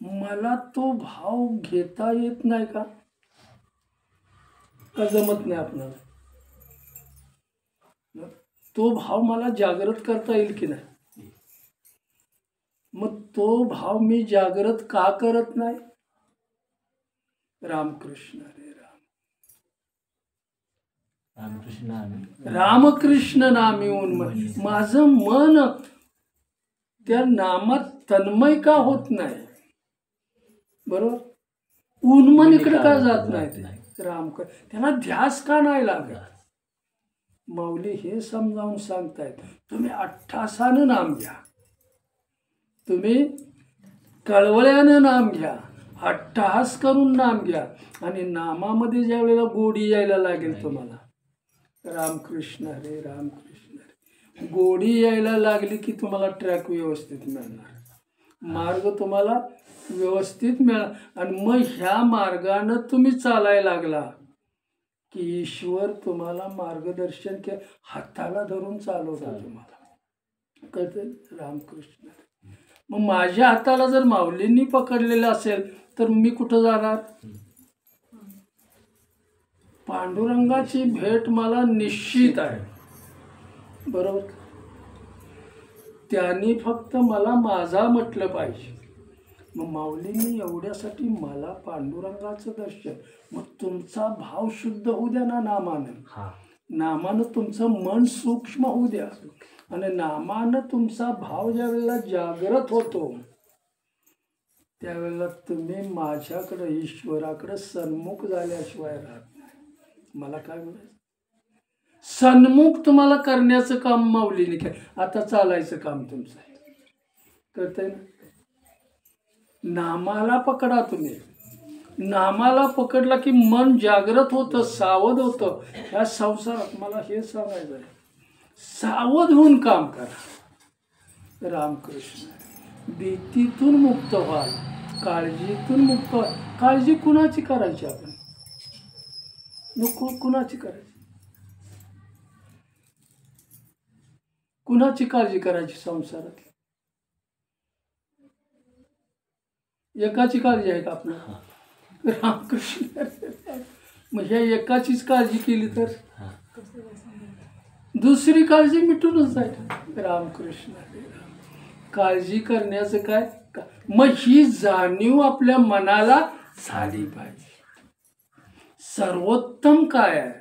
मला तो भाव घेता येत नाही का? का जमत नाही आपल्याला? तो भाव मला जागृत करता येईल की नाही? मग तो भाव मी जागृत का करत नाही? रामकृष्ण हरे राम. रामकृष्ण नाम येऊन माझं मन त्या नामात तन्मय का होत नाही? बरोबर. उन्मन इकडे का जात नाही? ते त्यांना ध्यास का नाही लागत? माऊली हे समजावून सांगतायत, तुम्ही अट्ठासानं नाम घ्या, तुम्ही कळवळ्यानं नाम घ्या, अट्टहास करून नाम घ्या. आणि नामामध्ये ज्या वेळेला गोडी यायला लागेल तुम्हाला, रामकृष्ण हरे रामकृष्ण हरे, गोडी यायला लागली की तुम्हाला ट्रॅक व्यवस्थित मिळणार. मार्ग तुम्हाला व्यवस्थित मिळाला आणि मग ह्या मार्गानं तुम्ही चालायला लागला की ईश्वर तुम्हाला मार्गदर्शन के हाताला धरून चालवतो तुम्हाला. कळतंय? रामकृष्ण. मग माझ्या हाताला जर माऊलींनी पकडलेलं असेल तर मी कुठं जाणार? पांडुरंगाची भेट मला निश्चित आहे, बरोबर. त्यांनी फक्त मला माझा म्हटलं पाहिजे. मग माऊलींनी एवढ्यासाठी मला पांडुरंगाचं दर्शन. मग तुमचा भाव शुद्ध होऊ द्या ना नामानं. नामानं तुमचं मन सूक्ष्म होऊ द्या आणि नामानं तुमचा भाव ज्या वेळेला जागृत होतो त्यावेळेला तुम्ही माझ्याकडे ईश्वराकडे सन्मुख झाल्याशिवाय राहत नाही. मला काय म्हणायचं? सन्मुख तुम्हाला करण्याचं काम माऊलीने केलं. आता चालायचं काम तुमचं आहे. कळतंय ना? नामाला पकडा तुम्ही. नामाला पकडला की मन जागृत होतं, सावध होतं. ह्या संसारात मला हे सांगायचं आहे, सावध होऊन काम करा. रामकृष्ण. भीतीतून मुक्त व्हाल, काळजीतून मुक्त व्हाल. काळजी कुणाची करायची? आपण नको. कुणाची करायची? कुणाची काळजी करायची संसारात? एकाची काळजी आहे का आपल्याला? रामकृष्ण. मग ह्या एकाचीच काळजी केली तर दुसरी काळजी मिटूनच जाईल. रामकृष्ण. काळजी करण्याचं काय? मग ही जाणीव आपल्या मनाला झाली पाहिजे. सर्वोत्तम काय आहे,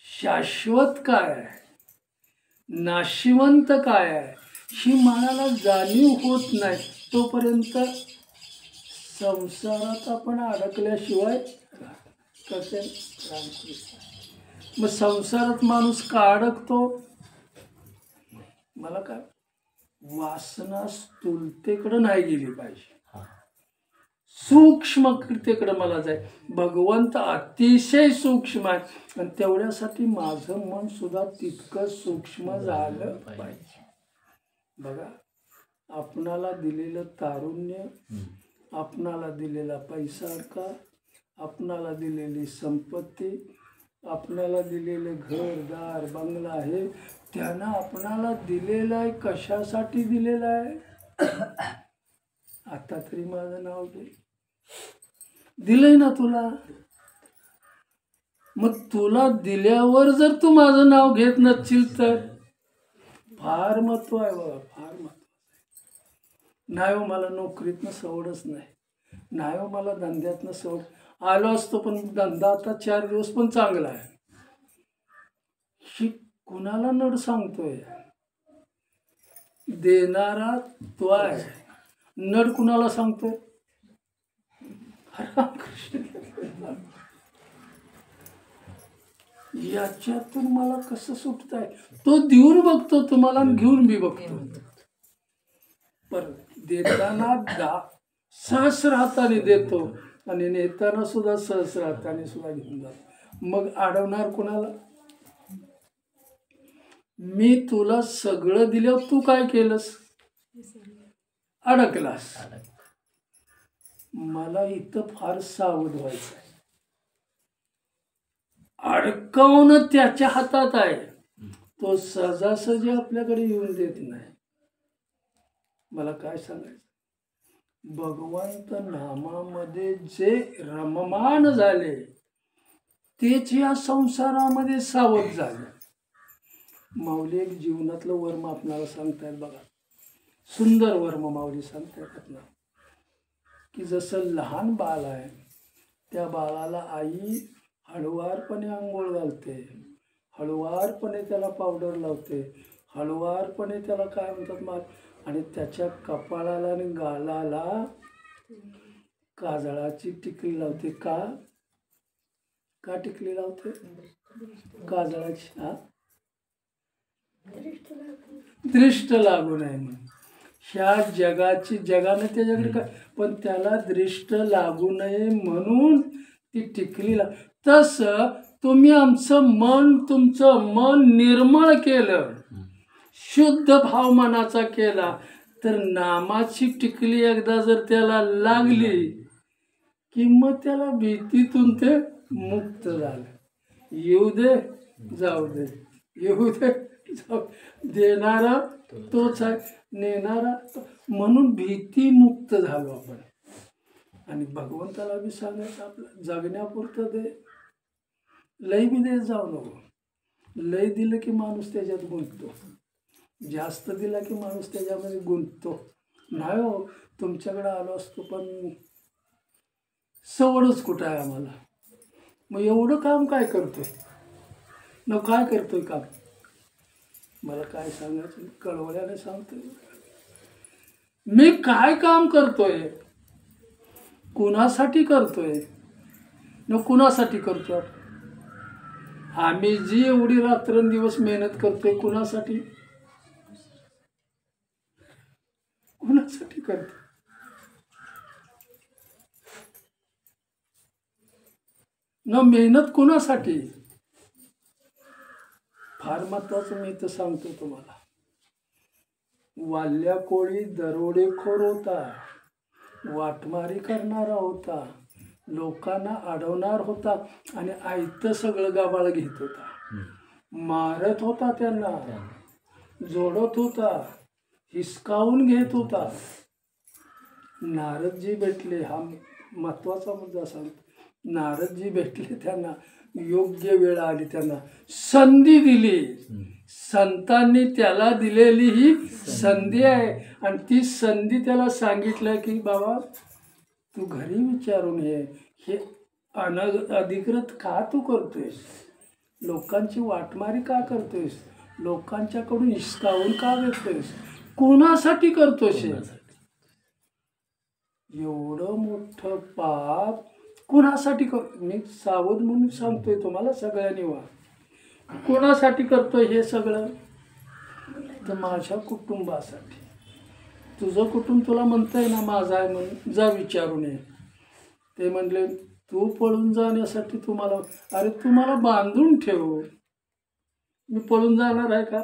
शाश्वत काय आहे, नाशिवंत काय आहे, ही मनाला जाणीव होत नाही तोपर्यंत संसारात आपण अडकल्याशिवाय कसे? रामकृष्ण. मग संसारात माणूस का अडकतो? मला काय, वासना स्थूलतेकडे नाही गेली पाहिजे, सूक्ष्मतेकडे मला जाय. भगवंत अतिशय सूक्ष्म आहे आणि तेवढ्यासाठी माझं मन सुद्धा तितकं सूक्ष्म झालं पाहिजे. बघा, आपणाला दिलेलं तारुण्य, आपणाला दिलेला पैसा का, आपणाला दिलेली संपत्ती, आपणाला दिलेले घरदार बंगला आहे, त्यानं आपणाला दिलेलं आहे. कशासाठी दिलेलं आहे? आता तरी माझं नाव घे. दिलंय ना तुला. मग तुला दिल्यावर जर तू माझं नाव घेत नसशील तर फार महत्व आहे बघा, फार महत्व. नाही हो, मला नोकरीतनं सवडच नाही. नाही हो, मला धंद्यातनं सवड. आलो असतो पण धंदा आता 4 दिवस पण चांगला आहे. ही कुणाला नड सांगतोय? देणारा तो आहे. नड कुणाला सांगतोय? रामकृष्ण. याच्यातून मला कसं सुटताय? तो देऊन बघतो तुम्हाला आणि घेऊन बी बघतो. पर देताना सहस्र हाताने देतो आणि नेताना सुद्धा सहस्र हाताने सुद्धा घेऊन जातो. मग अडवणार कोणाला? मी तुला सगळं दिलं, तू काय केलंस? अडकलास. मला इथं फार सावध व्हायचं आहे. अडकवणं त्याच्या हातात आहे. तो सहजासहजी आपल्याकडे येऊन देत नाही. मला काय सांगायचं? भगवंत नामामध्ये जे रममान झाले तेच या संसारामध्ये सावध झाले. माऊली एक जीवनातलं वर्म आपणाला सांगतायत बघा. सुंदर वर्म माऊली सांगतायत आपल्याला की जसं लहान बाळ आहे, त्या बाळाला आई हळुवारपणे आंघोळ घालते, हळुवारपणे त्याला पावडर लावते, हळुवारपणे त्याला काय म्हणतात आणि त्याच्या कपाळाला आणि गालाला काजळाची टिकली लावते. का टिकली लावते? काजळाची. दृष्ट लागू नये म्हणून. ह्या जगाने त्याच्याकडे काय, पण त्याला दृष्ट लागू नये म्हणून ती टिकलीला. तसं तुम्ही आमचं मन, तुमचं मन निर्मळ केलं, शुद्ध भाव मनाचा केला तर नामाची टिकली एकदा जर त्याला लागली की मग त्याला भीतीतून ते मुक्त झालं. येऊ दे जाऊ दे, येऊ दे जाऊ, देणारा तोच आहे, नेणारा म्हणून भीतीमुक्त झालो आपण. आणि भगवंताला बी सांगायचं आपलं जगण्यापुरतं दे, लय बी देत जाऊ नको. लय दिलं की माणूस त्याच्यात गुंततो, जास्त दिला की माणूस त्याच्यामध्ये गुंततो. नाही हो, तुमच्याकडे आलो असतो पण सवडच कुठं आहे आम्हाला. मग एवढं काम काय करतोय न, काय करतोय काम? मला काय सांगायचं, कळवळ्याने सांगतोय. मी काय काम करतोय, कुणासाठी करतोय न कुणासाठी करतोय? आम्ही जी एवढी रात्रंदिवस मेहनत करतोय कुणासाठी, कुणासाठी करतोय? न मेहनत कुणासाठी? फार महत्वाचं मी तर सांगतो तुम्हाला. वाल्या कोळी दरोडेखोर होता, वाटमारी करणारा होता, लोकांना अडवणार होता आणि आयतं सगळं गाबाळ घेत होता. मारत होता, त्यांना जोडत होता, हिसकावून घेत होता. नारदजी भेटले, हा महत्वाचा मुद्दा सांगतो. नारदजी भेटले, त्यांना योग्य वेळ आली, त्यांना संधी दिली. संतांनी त्याला दिलेली ही संधी आहे आणि ती संधी त्याला सांगितलं की बाबा तू घरी विचारून ये, हे अनधिकृत का तू करतोयस, लोकांची वाटमारी का करतोयस, लोकांच्याकडून हिसकावून का घेतोयस, कोणासाठी करतोयस? एवढं मोठं पाप कुणासाठी करतो? मी सावध म्हणून सांगतोय तुम्हाला, सगळ्यांनी वा, कोणासाठी करतोय हे सगळं? तर माझ्या कुटुंबासाठी. तुझं कुटुंब तुला म्हणतंय ना माझं आहे म्हणून, जा विचारून ये. ते म्हणले तू पळून जाण्यासाठी तुम्हाला, अरे तुम्हाला बांधून ठेव, मी पळून जाणार आहे का?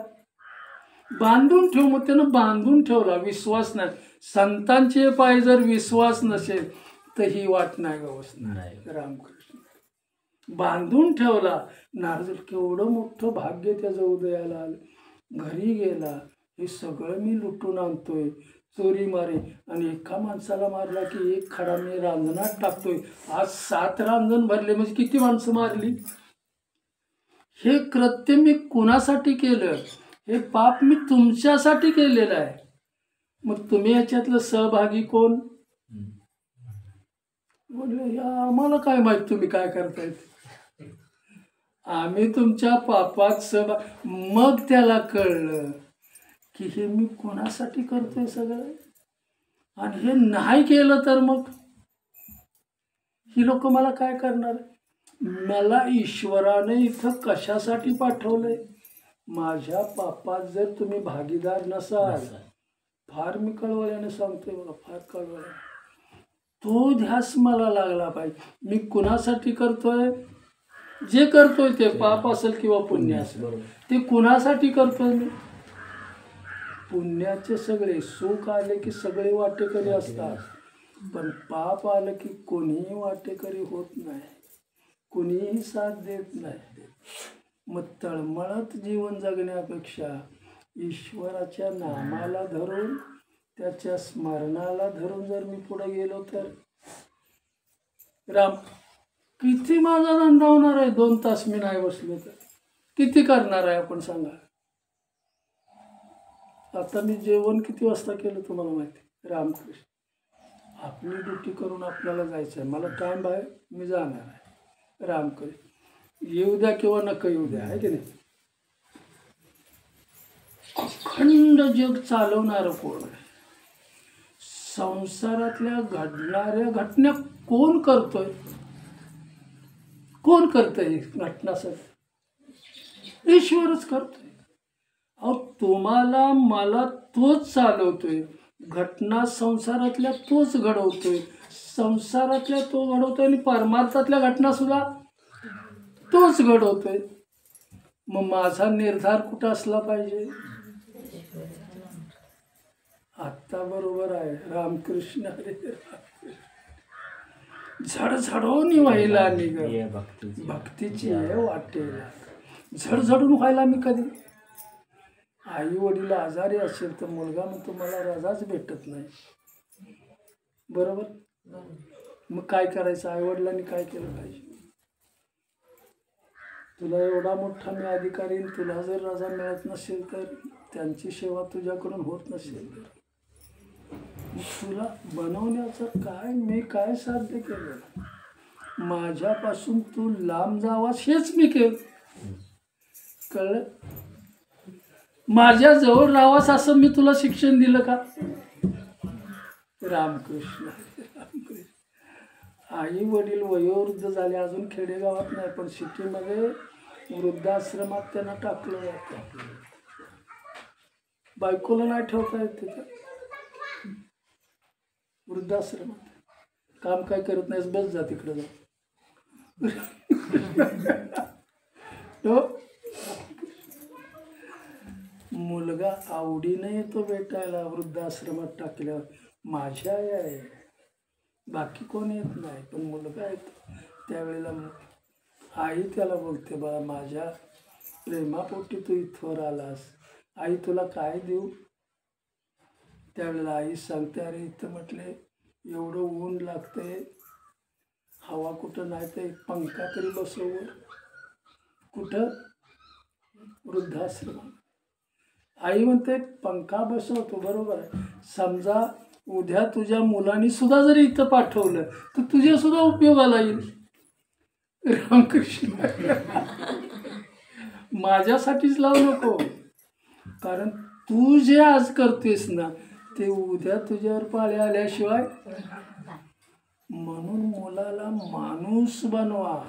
बांधून ठेव. मग त्यानं बांधून ठेवला, विश्वास नाही. संतांचे पाय जर विश्वास नसेल तर ही वाट नाही व्यवस्थित. रामकृष्ण बांधून ठेवला. नारद केवढं मोठं भाग्य त्याचं उदयाला आलं. घरी गेला, हे सगळं मी लुटून आणतोय, चोरी मारे, आणि एका माणसाला मारला की एक खडा मी रांजणात टाकतोय. आज 7 रांजण भरले, म्हणजे किती माणसं मारली? हे कृत्य मी कुणासाठी केलं? हे पाप मी तुमच्यासाठी केलेलं आहे. मग तुम्ही याच्यातलं सहभागी कोण? म्हणले आम्हाला काय माहित तुम्ही काय करतायत, आम्ही तुमच्या पापात सहभाग. मग त्याला कळलं की हे मी कोणासाठी करतोय सगळं, आणि हे नाही केलं तर मग ही लोक मला काय करणार? मला ईश्वराने इथं कशासाठी पाठवलंय? माझ्या पापात जर तुम्ही भागीदार नसाल, फार मी कळवळ्याने सांगतोय बघा, फार कळवळ्याने, तो ध्यास मला लागला पाहिजे. मी कुणासाठी करतोय? जे करतोय ते पाप असेल किंवा पुण्य असेल, ते कुणासाठी करतोय मी? पुण्याचे सगळे सुख आले की सगळे वाटेकरी असतात, पण पाप आलं की कोणीही वाटेकरी होत नाही, कोणीही साथ देत नाही. मग तळमळत जीवन जगण्यापेक्षा ईश्वराच्या नामाला धरून, त्याच्या स्मरणाला धरून जर मी पुढे गेलो तर राम, किती माझा धंदा होणार आहे? 2 तास मी नाही बसलो तर किती करणार आहे आपण सांगा? आता मी जेवण किती वाजता केलं तुम्हाला माहिती? रामकृष्ण, आपली ड्युटी करून आपल्याला जायचं आहे, मला टाइम आहे, मी जाणार आहे. रामकृष्ण, येऊ द्या किंवा नका येऊ द्या, आहे की नाही? अखंड जग चालवणारं कोण आहे? संसारातल्या घडणाऱ्या घटना कोण करतोय? कोण करतोय घटना? सर ईश्वरच करतोय. अहो तुम्हाला मला तोच चालवतोय, घटना संसारातल्या तोच घडवतोय, संसारातल्या तो घडवतोय आणि परमार्थातल्या घटना सुद्धा तोच घडवतोय. मग माझा निर्धार कुठं असला पाहिजे? आता कथा बरोबर आहे. रामकृष्ण हरे राम. झडझडून व्हायला निघ ये भक्तीची भक्तीची आहे वाटेला. झडझडून व्हायला मी कधी. आई वडील आजारी असेल तर मुलगा म्हणतो मला रजाच भेटत नाही. बरोबर. मग काय करायचं. आई वडिलांनी काय केलं पाहिजे. तुला एवढा मोठा मी अधिकारी, तुला जर रजा मिळत नसेल तर, त्यांची सेवा तुझ्याकडून होत नसेल तर, मग तुला बनवण्याचं काय, मी काय साध्य केलं. माझ्यापासून तू लांब जावास हेच मी केलं. कळलं. माझ्याजवळ राहावास असं मी तुला शिक्षण दिलं का. रामकृष्ण रामकृष्ण. आई वडील वयोवृद्ध झाले, अजून खेडेगावात नाही पण सिटीमध्ये वृद्धाश्रमात त्यांना टाकलं जातं. बायकोला नाही ठेवता येत तिथं वृद्धाश्रमात. काम काय करत नाहीस, बस जा तिकडं जा. मुलगा आवडीने येतो भेटायला वृद्धाश्रमात टाकल्यावर. माझी आई आहे, बाकी कोण येत नाही, पण मुलगा येतो त्यावेळेला. आई त्याला बोलते बाळा माझ्या प्रेमापोटी तू इथवर आलास, आई तुला काय देऊ. त्यावेळेला आई सांगते अरे इथं म्हटले एवढं ऊन लागते, हवा कुठं नाही तर एक पंखा तरी बसवून. कुठं. वृद्धाश्रमात. आई म्हणते पंखा बसवतो. बरोबर आहे. समजा उद्या तुझ्या मुलांनी सुद्धा जरी इथं पाठवलं तर तुझ्या सुद्धा उपयोगाला येईल. रामकृष्ण. माझ्यासाठीच लावू नको, कारण तू जे आज करतेस ना ते उद्या तुझ्यावर पाळी आल्याशिवाय. म्हणून मुलाला माणूस बनवा.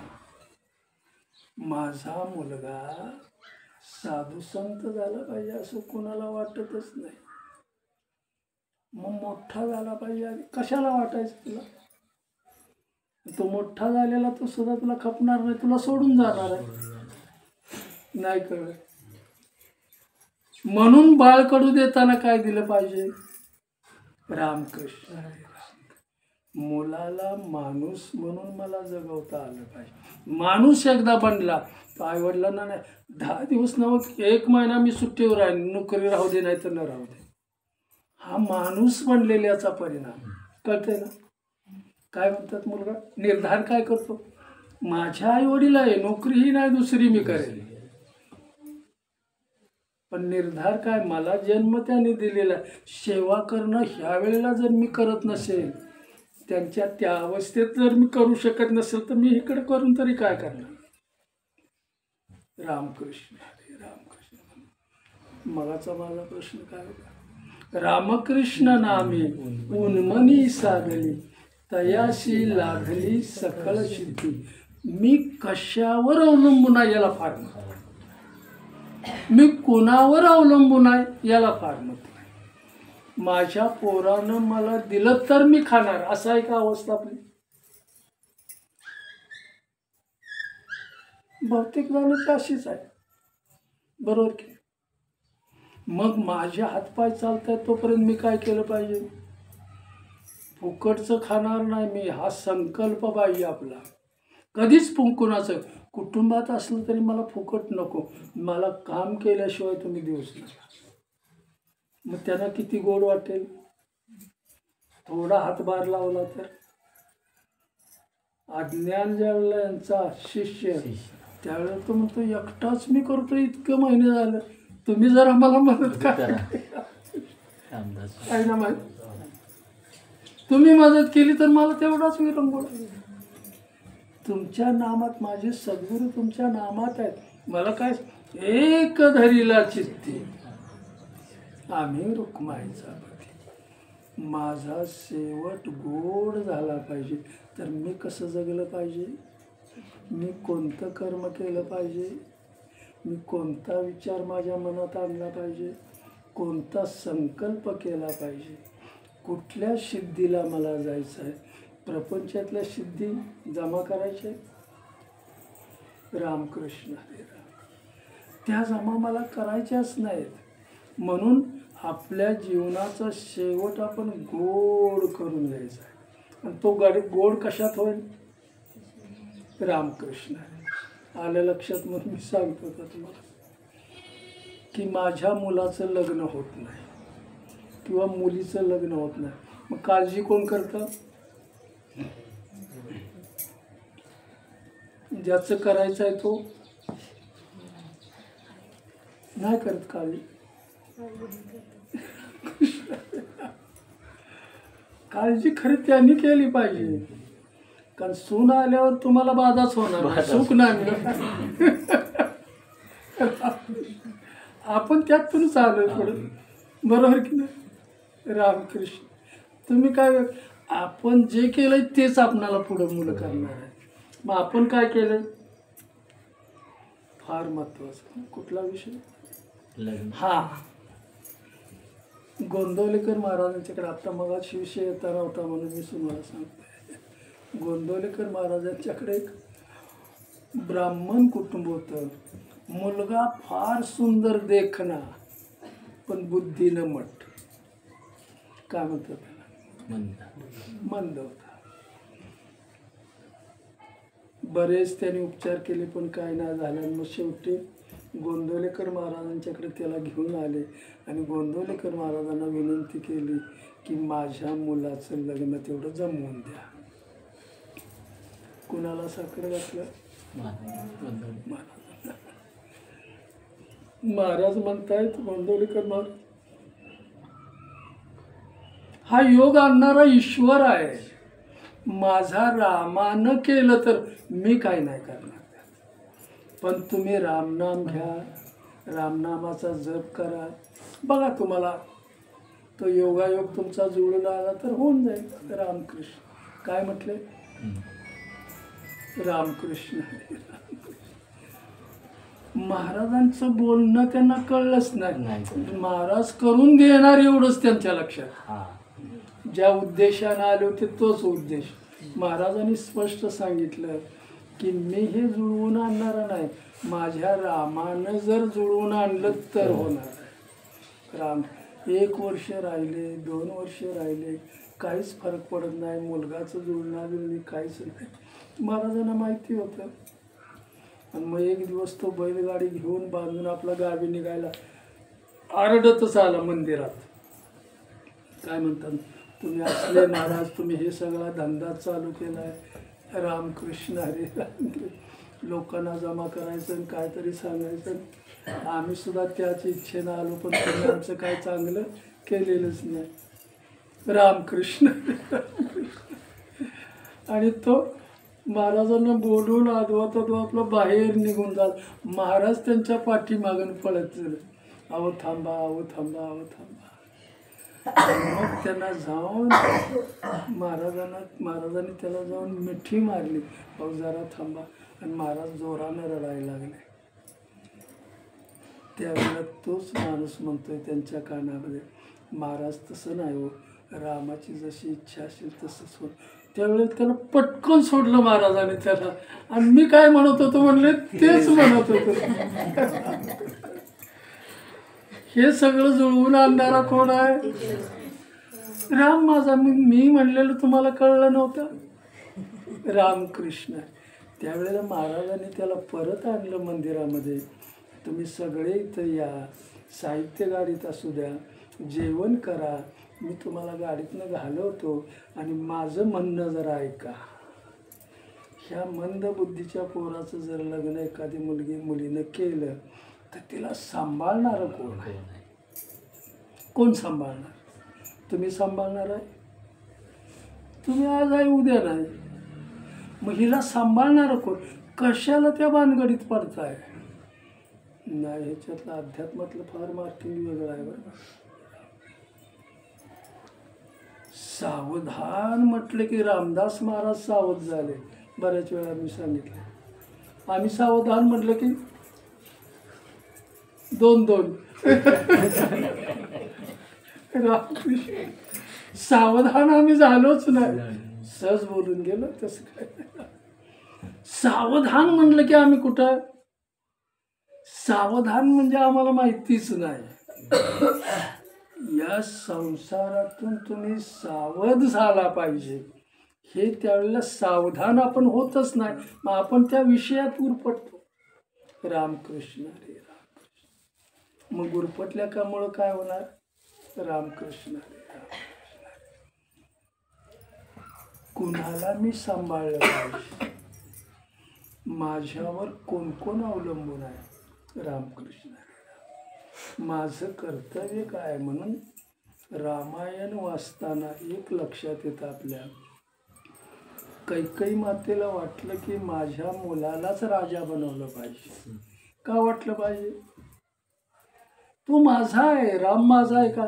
माझा मुलगा साधू संत झाला पाहिजे असं कोणाला वाटतच नाही. मग मोठा झाला पाहिजे. कशाला वाटायचं तुला. तो मोठा झालेला तो सुद्धा तुला खपणार नाही, तुला सोडून जाणार आहे. नाही कळलं. म्हणून बाळकडू देताना काय दिलं पाहिजे. रामकृष्ण. मुलाला माणूस म्हणून मला जगवता आलं पाहिजे. माणूस एकदा बनला तर आई वडिलांना नाही 10 दिवस नव्हत 1 महिना मी सुट्टीवर आहे, नोकरी राहू दे नाही तर न राहू दे. हा माणूस बनलेल्याचा परिणाम. कळतंय ना. काय म्हणतात मुलगा निर्धार काय करतो. माझ्या आई वडील आहे, नोकरीही नाही दुसरी मी करेल. पण निर्धार काय, मला जन्म त्याने दिलेला. सेवा करणं ह्या वेळेला जर मी करत नसेल, त्यांच्या त्या अवस्थेत जर मी करू शकत नसेल तर मी इकडे करून तरी काय करणार. रामकृष्ण हरे रामकृष्ण. मगाचा माझा प्रश्न काय होता. रामकृष्ण नामे उन्मनी साधली, तयाशी लागली सकळ सिद्धी. मी कशावर अवलंबून आहे याला फार महत्व. मी कोणावर अवलंबून आहे याला फार महत्व. माझ्या पोरानं मला दिलं तर मी खाणार, असं आहे का अवस्था आपली. भौतिक जाणीव अशीच आहे. बरोबर की. मग माझे हातपाय चालतात तोपर्यंत मी काय केलं पाहिजे. फुकटचं खाणार नाही मी, हा संकल्प पाहिजे आपला. कधीच कुणाचं कुटुंबात असलं तरी मला फुकट नको, मला काम केल्याशिवाय तुम्ही दिवस नका. मग त्यांना किती गोड वाटेल. थोडा हातभार लावला तर. अज्ञान ज्यावेळेला यांचा शिष्य त्यावेळेला तो म्हणतो एकटाच मी करतो, इतकं महिने झालं, तुम्ही जरा मला मदत करा. आहे ना माहित. तुम्ही मदत केली तर मला तेवढाच विरंगुळा. तुमच्या नामात माझे सद्गुरू तुमच्या नामात आहेत. मला काय एक धरीला चित्ती आम्ही रुक्माईचा पती. माझा शेवट गोड झाला पाहिजे तर मी कसं जगलं पाहिजे. मी कोणतं कर्म केलं पाहिजे. मी कोणता विचार माझ्या मनात आणला पाहिजे. कोणता संकल्प केला पाहिजे. कुठल्या सिद्धीला मला जायचं आहे. प्रपंचातल्या सिद्धी जमा करायच्या. रामकृष्ण हरे राम. त्या जमा मला करायच्याच नाहीत. म्हणून आपल्या जीवनाचा शेवट आपण गोड करून घ्यायचा आहे. आणि तो गोड कशात होईल? रामकृष्ण आलं लक्षात. म्हणून मी सांगतो होता तुम्हाला की माझ्या मुलाचं लग्न होत नाही किंवा मुलीचं लग्न होत नाही, मग काळजी कोण करतं? ज्याचं करायचं आहे तो नाही करत काळजी. काळजी खरी त्यांनी केली पाहिजे, कारण सून आल्यावर तुम्हाला बाधाच होणार, सुख नाही मिळणार. आपण त्यातूनच आलोय पुढे, बरोबर की नाही? रामकृष्ण. तुम्ही काय, आपण जे केलंय तेच आपणाला पुढं मुलं करणार आहे. मग आपण काय केलंय? फार महत्वाचं. कुठला विषय? हा, गोंदवलेकर महाराजांच्याकडे. आता मग विषय येता नव्हता म्हणून मी तुम्हाला सांगते. गोंदवलेकर महाराजांच्याकडे एक ब्राह्मण कुटुंब होतं. मुलगा फार सुंदर देखना, पण बुद्धीनं मठ. काय म्हणतात त्याला? मंद होता. बरेच त्यांनी उपचार केले पण काय नाही झालं. मग शेवटी गोंदवलेकर महाराजांच्याकडे त्याला घेऊन आले आणि गोंदवलेकर महाराजांना विनंती केली की माझ्या मुलाचं लग्न तेवढं जमवून द्या. कुणाला साखर घातलं? महाराज म्हणतायत, गोंदवलेकर महाराज, हा योग आणणारा ईश्वर आहे. माझा रामानं केलं तर मी काय नाही करणार. पण तुम्ही रामनाम घ्या, रामनामाचा जप करा. बघा तुम्हाला तो योगायोग तुमचा जुळून आला तर होऊन जाईल. रामकृष्ण. काय म्हटले? रामकृष्ण. महाराजांचं बोलणं त्यांना कळलंच नाही. महाराज करून देणार एवढंच त्यांच्या लक्षात. ज्या उद्देशाने आले होते तोच उद्देश. महाराजांनी स्पष्ट सांगितलं की मी हे जुळवून आणणार नाही, माझ्या रामानं जर जुळवून आणलं तर होणार आहे. राम 1 वर्ष राहिले, 2 वर्ष राहिले, काहीच फरक पडत नाही. मुलगाचं जुळणं काहीच नाही. महाराजांना माहिती होतं. आणि मग एक दिवस तो बैलगाडी घेऊन बांधून आपला गावी निघायला आरडतच आला मंदिरात. काय म्हणतात, तुम्ही असले महाराज, तुम्ही हे सगळा धंदा चालू केलाय. रामकृष्ण हरे राम. लोकांना जमा करायचं आणि काहीतरी सांगायचं. आम्ही सुद्धा त्याच इच्छेनं आलो, पण तुम्ही आमचं काय चांगलं केलेलंच नाही. रामकृष्ण. आणि तो महाराजांना बोलून आदवता तो आपला बाहेर निघून जात. महाराज त्यांच्या पाठीमागून पळत गेले. अहो थांबा, अहो थांबा, अहो थांबा. मग त्यांना जाऊन महाराजांनी त्याला जाऊन मिठी मारली. अहो जरा थांबा. आणि महाराज जोरानं रडायला लागले. त्यावेळेला तोच माणूस म्हणतोय त्यांच्या कानामध्ये, महाराज तसं नाही हो, रामाची जशी इच्छा असेल तसंच हो. त्यावेळेस त्याला पटकन सोडलं महाराजाने त्याला. आणि मी काय म्हणत होतो म्हणले तेच म्हणत होतो. हे सगळं जुळवून आणणारा कोण आहे? राम माझा. मी म्हणलेलं तुम्हाला कळलं नव्हतं? रामकृष्ण. त्यावेळेला महाराजांनी त्याला परत आणलं मंदिरामध्ये. तुम्ही सगळे इथं या, साहित्य गाडीत असू द्या, जेवण करा, मी तुम्हाला गाडीतनं घालवतो आणि माझं म्हणणं जरा ऐका. ह्या मंद बुद्धीच्या पोराचं जर लग्न एखादी मुलीनं केलं तर तिला सांभाळणारं कोण आहे? कोण सांभाळणार? तुम्ही सांभाळणार आहे? तुम्ही आज आहे उद्या नाही. मग हिला सांभाळणारं कोण? कशाला त्या भानगडीत पडताय? नाही, ह्याच्यातलं अध्यात्मातलं फार मार्किंग वेगळं आहे बरं. सावधान म्हटलं की रामदास महाराज सावध झाले. बऱ्याच वेळा मी सांगितलं. आम्ही सावधान म्हटलं की 2-2. रामकृष्ण. सावधान आम्ही झालोच नाही, सहज बोलून गेलो. तसं काय सावधान म्हणलं की आम्ही कुठं? सावधान म्हणजे आम्हाला माहितीच नाही. या संसारातून तुम्ही सावध झाला पाहिजे. हे त्यावेळेला सावधान आपण होतच नाही, मग आपण त्या विषयात उरपटतो. रामकृष्ण हरे रामकृष्ण. मग उरपटल्या कामुळं काय होणार? रामकृष्ण हरे रामकृष्ण. कुणाला मी सांभाळलं पाहिजे? माझ्यावर कोण कोण अवलंबून आहे? रामकृष्ण हरे राम. माझं कर्तव्य काय? म्हणून रामायण वाचताना एक लक्षात येतं आपल्या, कैकेयी मातेला वाटलं की माझ्या मुलालाच राजा बनवलं पाहिजे. का वाटलं पाहिजे? तो माझा आहे, राम माझा आहे का?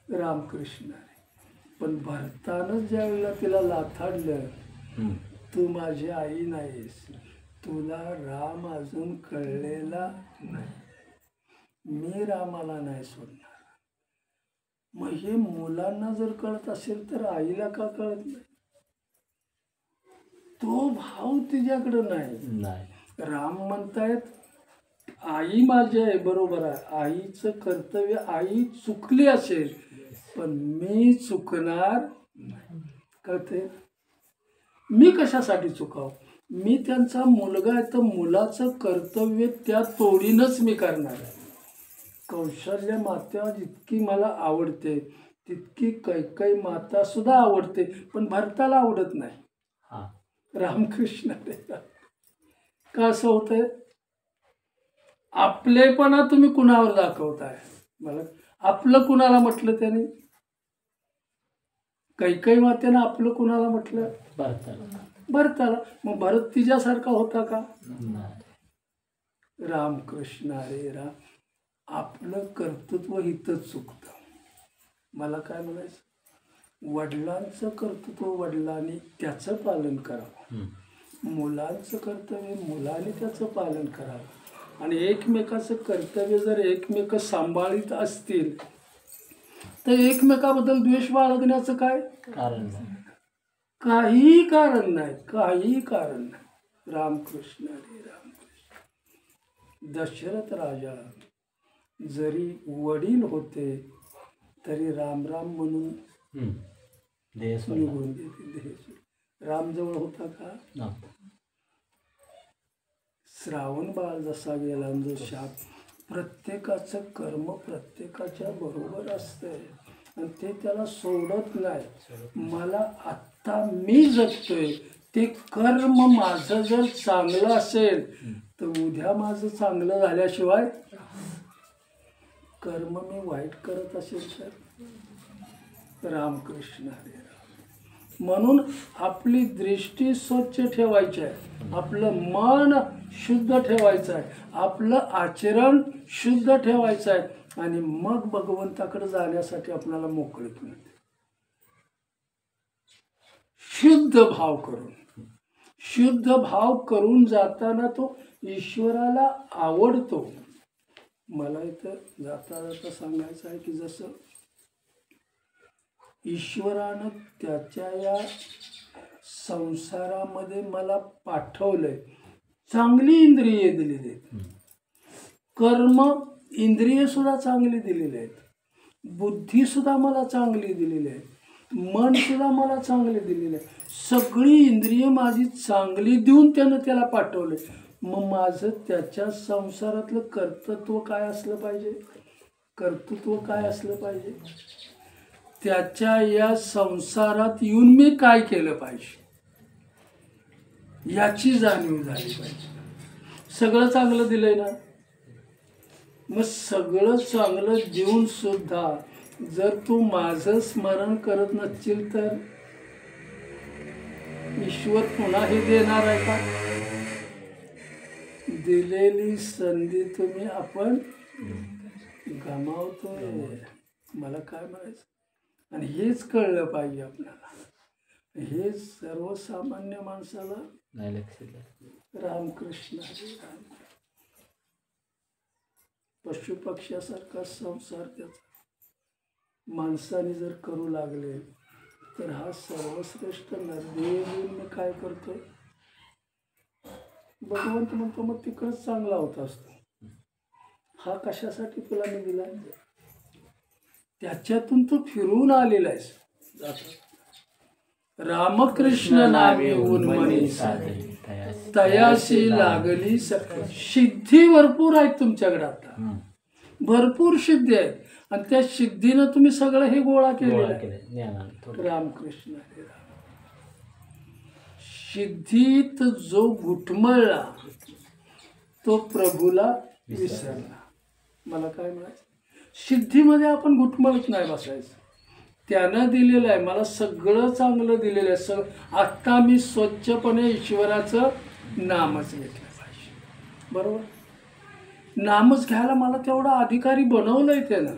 रामकृष्ण आहे. पण भरतानच ज्या वेळेला तिला लाथाडलं, तू माझी आई नाहीस, तुला राम अजून कळलेला नाही, मी रामाला नाही सोडणार. मग हे मुलांना जर कळत असेल तर आईला का कळत नाही? तो भाव तिच्याकडं नाही. राम म्हणतायत आई माझी आहे, बरोबर आहे, आईचं कर्तव्य, आई चुकली असेल पण मी चुकणार कळते. मी कशासाठी चुकाव? मी त्यांचा मुलगा आहे, तर मुलाचं कर्तव्य त्या तोडीनच मी करणार आहे. कौशल्य माता जितकी मला आवडते तितकी कैकेयी माता सुद्धा आवडते, पण भरताला आवडत नाही. रामकृष्ण हरे राम. का असं होतंय? आपलेपणा तुम्ही कुणावर दाखवताय? मला आपलं कुणाला म्हटलं त्याने? कैकेयी मातेनं आपलं कुणाला म्हटलं? भरताला. मग भरत तिच्यासारखा होता का? रामकृष्ण हरे राम. आपलं कर्तृत्व इथंच चुकतं. मला काय म्हणायचं? वडिलांचं कर्तृत्व वडिलांनी त्याचं पालन करावं, मुलांचं कर्तव्य मुलांनी त्याचं पालन करावं. आणि एकमेकाचं कर्तव्य जर एकमेक सांभाळीत असतील तर एकमेकाबद्दल द्वेष बाळगण्याचं काय कारण नाही. काहीही कारण नाही, काहीही कारण नाही. रामकृष्ण हरे रामकृष्ण. दशरथ राजा जरी वडील होते तरी राम राम म्हणून निघून गेले. रामजवळ होता का? श्रावण बाळ जसा गेला, जो शाप, प्रत्येकाचं कर्म प्रत्येकाच्या बरोबर असतंय आणि ते त्याला सोडत नाही. मला आत्ता मी जगतोय ते कर्म माझं जर चांगलं असेल तर उद्या माझं चांगलं झाल्याशिवाय, कर्म मी वाईट करत असेल तर रामकृष्ण हरे राम. म्हणून आपली दृष्टी स्वच्छ ठेवायची आहे, आपलं मन शुद्ध ठेवायचं आहे, आपलं आचरण शुद्ध ठेवायचं आहे आणि मग भगवंताकडे जाण्यासाठी आपल्याला मोकळीक मिळते. शुद्ध भाव करून, शुद्ध भाव करून जाताना तो ईश्वराला आवडतो. मला इथं जाता जाता सांगायचं आहे की जसं ईश्वरानं त्याच्या या संसारामध्ये मला पाठवलंय, चांगली इंद्रिये दिलेली आहेत, कर्म इंद्रिय सुद्धा चांगली दिलेली आहेत, बुद्धी सुद्धा मला चांगली दिलेली आहे, मन सुद्धा मला चांगले दिलेलं आहे. सगळी इंद्रिय माझी चांगली देऊन त्यानं त्याला पाठवले. मग माझं त्याच्या संसारातलं कर्तृत्व काय असलं पाहिजे? कर्तृत्व काय असलं पाहिजे? त्याच्या या संसारात येऊन मी काय केलं पाहिजे याची जाणीव झाली पाहिजे. सगळं चांगलं दिलंय ना, मग सगळं चांगलं देऊन सुद्धा जर तू माझं स्मरण करत नसशील तर ईश्वर पुन्हा हे देणार आहे का? दिलेली संधी तुम्ही आपण गमावतोय. मला काय म्हणायचं? आणि हेच कळलं पाहिजे आपल्याला. हे सर्वसामान्य माणसाला नाही लक्षात. रामकृष्ण हरी राम. पशुपक्ष्यासारखा संसार त्याचा माणसाने जर करू लागले तर हा सर्वश्रेष्ठ नरदेव मी काय करतोय? भगवंत म्हणतो मग तिकडच चांगला होत असतो. हा कशासाठी तुला मी दिला? त्याच्यातून तू फिरून आलेला आहेस. रामकृष्ण नामे उन्मनी साधे तयासी लागली सखी. सिद्धी भरपूर आहेत तुमच्याकडे आता, भरपूर सिद्धी आहेत, आणि त्या सिद्धीनं तुम्ही सगळं हे गोळा केलेलं आहे. रामकृष्ण हरे राम. सिद्धीत जो घुटमळला तो प्रभूला विसरला. मला काय म्हणायचं, सिद्धीमध्ये आपण घुटमळत नाही बसायचं. त्यानं दिलेलं आहे, मला सगळं चांगलं दिलेलं आहे. आत्ता मी स्वच्छपणे ईश्वराचं नामच घेतलं पाहिजे. बरोबर, नामच घ्यायला मला तेवढा अधिकारी बनवलंय त्यानं.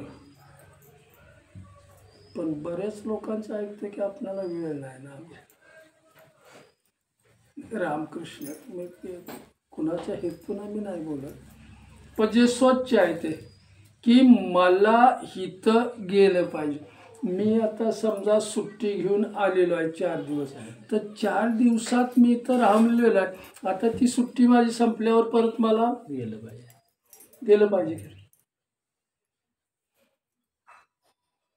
पण बऱ्याच लोकांचं ऐकतं की आपल्याला वेळ नाही नाम घ्यायला. रामकृष्ण, मी कुणाच्या हेतून मी नाही बोलत, पण जे स्वच्छ आहे ते की मला इथं गेलं पाहिजे. मी आता समजा सुट्टी घेऊन आलेलो आहे 4 दिवस, तर 4 दिवसात मी इथं राहिलेलो आहे. आता ती सुट्टी माझी संपल्यावर परत मला गेलं पाहिजे.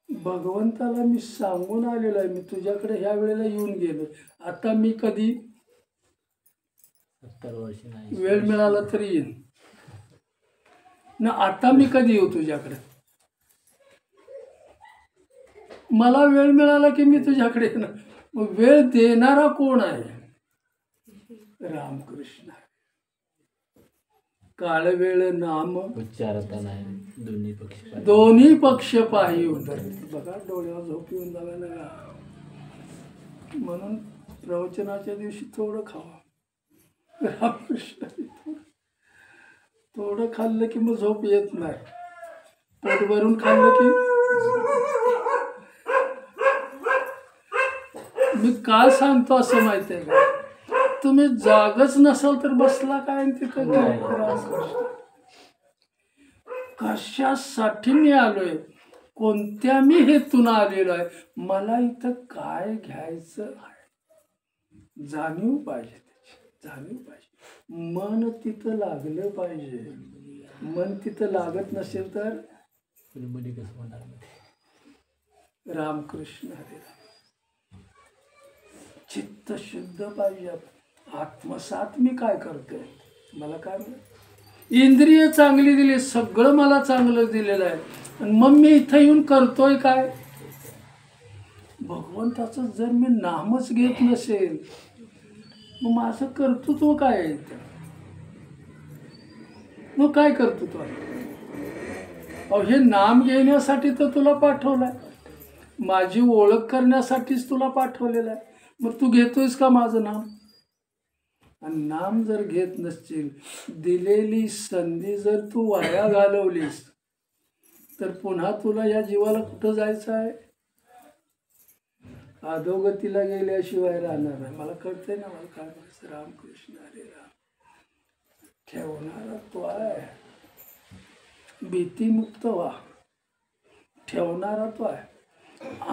भगवंताला मी सांगून आलेलो आहे, मी तुझ्याकडे ह्या वेळेला येऊन गेलो. आता मी कधी 70 वर्ष नाही, वेळ मिळाला तरी येईन ना. आता मी कधी येऊ तुझ्याकडे, मला वेळ मिळाला की मी तुझ्याकडे येणार. मग वेळ देणारा कोण आहे? रामकृष्ण. काळ वेळ नाम उच्चारता नाही, दोन्ही पक्ष पाही उतर. बघा, डोळ्यावर झोप येऊन जायला का. म्हणून प्रवचनाच्या दिवशी थोडं खावा. रामकृष्ण. थोडं खाल्लं की मग झोप येत नाही. पोट भरून खाल्लं की. मी काय सांगतो असं माहिती आहे का, तुम्ही जागच नसाल तर बसला काय तिथं. कशासाठी मी आलोय, कोणत्या मी हेतून आलेलो आहे, मला इथं काय घ्यायचं आहे, जाणीव पाहिजे. त्याची जाणीव पाहिजे. मन तिथं लागलं पाहिजे. मन तिथं लागत नसेल तर रामकृष्ण हरे राम. चित्त शुद्ध पाहिजे. आत्मसात मी काय करतोय, मला काय इंद्रिय चांगली दिली, सगळं मला चांगलं दिलेलं आहे, आणि मग मी इथं येऊन करतोय काय. भगवंताचं जर मी नामच घेत नसेल, मग माझं कर्तृत्व काय आहे? मग काय कर्तृत्व आहे? अहो, हे नाम घेण्यासाठी तर तुला पाठवलंय, माझी ओळख करण्यासाठीच तुला पाठवलेलं आहे. मग तू घेतोयस का माझं नाम? आणि नाम जर घेत नसशील, दिलेली संधी जर तू वाया घालवलीस, तर पुन्हा तुला या जीवाला कुठं जायचं आहे? अधोगतीला गेल्याशिवाय राहणार नाही. मला कळतंय ना, मला काय म्हणायचं. रामकृष्ण हरे राम. ठेवणारा तो आहे, भीतीमुक्त व्हा. ठेवणारा तो आहे.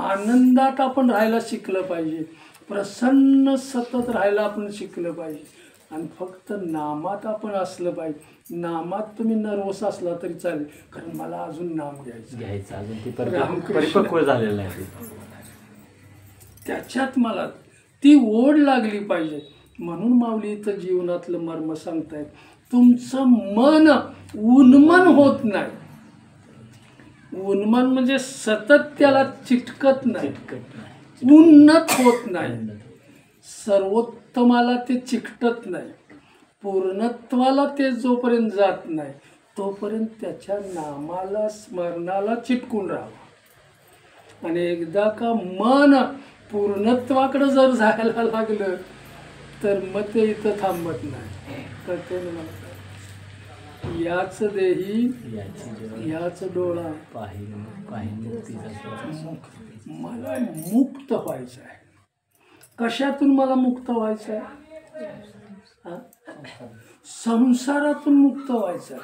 आनंदात आपण राहायला शिकलं पाहिजे, प्रसन्न सतत राहायला आपण शिकलं पाहिजे, आणि फक्त नामात आपण असलं पाहिजे. नामात तुम्ही नर्वस असला तरी चालेल, कारण मला अजून नाम घ्यायचं अजून ती परिपक्व झालेलं नाही. त्याच्यात मला ती ओढ लागली पाहिजे. म्हणून माऊली इथं जीवनातलं मर्म सांगतायत, तुमचं मन उन्मन होत नाही. उन्मन म्हणजे सतत त्याला चिटकत नाही, उन्नत होत नाही. सर्वोत्तमाला ते चिकटत नाही. पूर्णत्वाला ते जोपर्यंत जात नाही, तोपर्यंत त्याच्या नामाला, स्मरणाला चिटकून राहावं. आणि एकदा का मन पूर्णत्वाकडे जर जायला लागलं, तर मग ते इथं थांबत नाही. कळते ना मला. याच देही याच डोळा, मला मुक्त व्हायचं आहे. कशातून मला मुक्त व्हायचं आहे? संसारातून मुक्त व्हायचं आहे.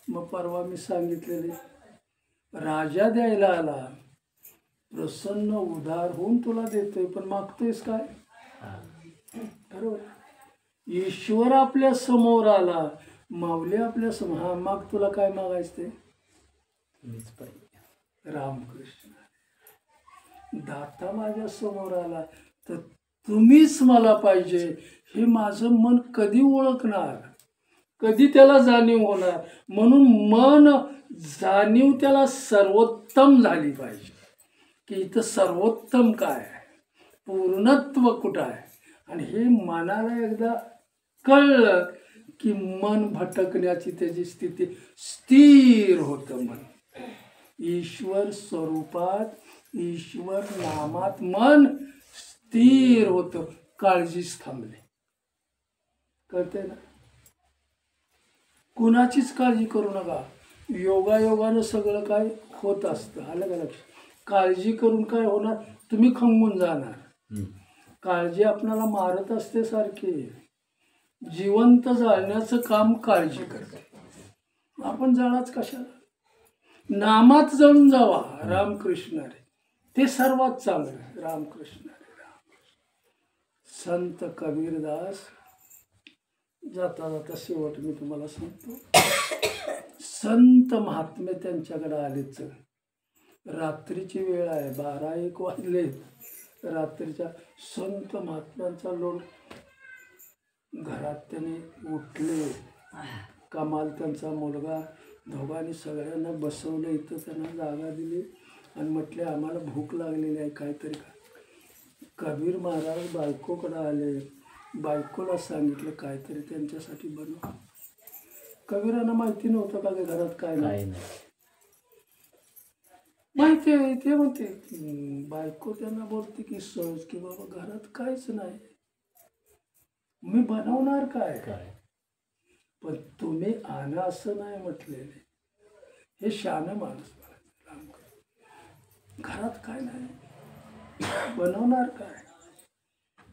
मग परवा मी सांगितलेले, राजा द्यायला आला, प्रसन्न उदार होऊन तुला देतोय, पण मागतोयस काय? बरोबर. ईश्वर आपल्या समोर आला, माऊली आपल्या समोर, हा, माग तुला काय मागायचं ते? रामकृष्ण दाता माझ्या समोर आला तर तुम्हीच मला पाहिजे हे माझं मन कधी ओळखणार, कधी त्याला जाणीव होणार. म्हणून मन जाणीव त्याला सर्वोत्तम झाली पाहिजे की इथं सर्वोत्तम काय आहे, पूर्णत्व कुठं आहे. आणि हे मनाला एकदा कळलं की मन भटकण्याची त्याची स्थिती स्थिर होतं. मन ईश्वर स्वरूपात ईश्वर नामात मन स्थिर होतं, काळजीच थांबली. कळते ना? कुणाचीच काळजी करू नका. योगायोगानं सगळं काय होत असतं. आलं का लक्ष? काळजी करून काय होणार, तुम्ही खंगून जाणार. काळजी आपणाला मारत असते सारखे. जिवंत जाळण्याचं काम काळजी करते. आपण जळाच कशाला, नामात जळून जावा. रामकृष्ण रे, ते सर्वात चांगलं. रामकृष्ण रे रामकृष्ण. संत कबीरदास जाता जाता शेवट मी तुम्हाला सांगतो, संत महात्मे त्यांच्याकडे आलेच. रात्रीची वेळ आहे, 12-1 वाजले रात्रीच्या. संत महात्म्यांचा लोड घरात त्यांनी उठले. कमाल त्यांचा मुलगा, दोघांनी सगळ्यांना बसवलं. इथं त्यांना जागा दिली आणि म्हटले आम्हाला भूक लागलेली आहे, काहीतरी खा. कबीर महाराज बायकोकडे आले. बायकोला सांगितलं काहीतरी त्यांच्यासाठी बनव. कबीरांना माहिती नव्हतं का घरात काय नाही. माहिती आहे ते म्हणते. बायको त्यांना बोलते की सहज की बाबा घरात काहीच नाही, मी बनवणार काय. पण तुम्ही आणा असं नाही म्हटलेले. हे शहाणं माणूस म्हणायचं. घरात काय नाही, बनवणार काय.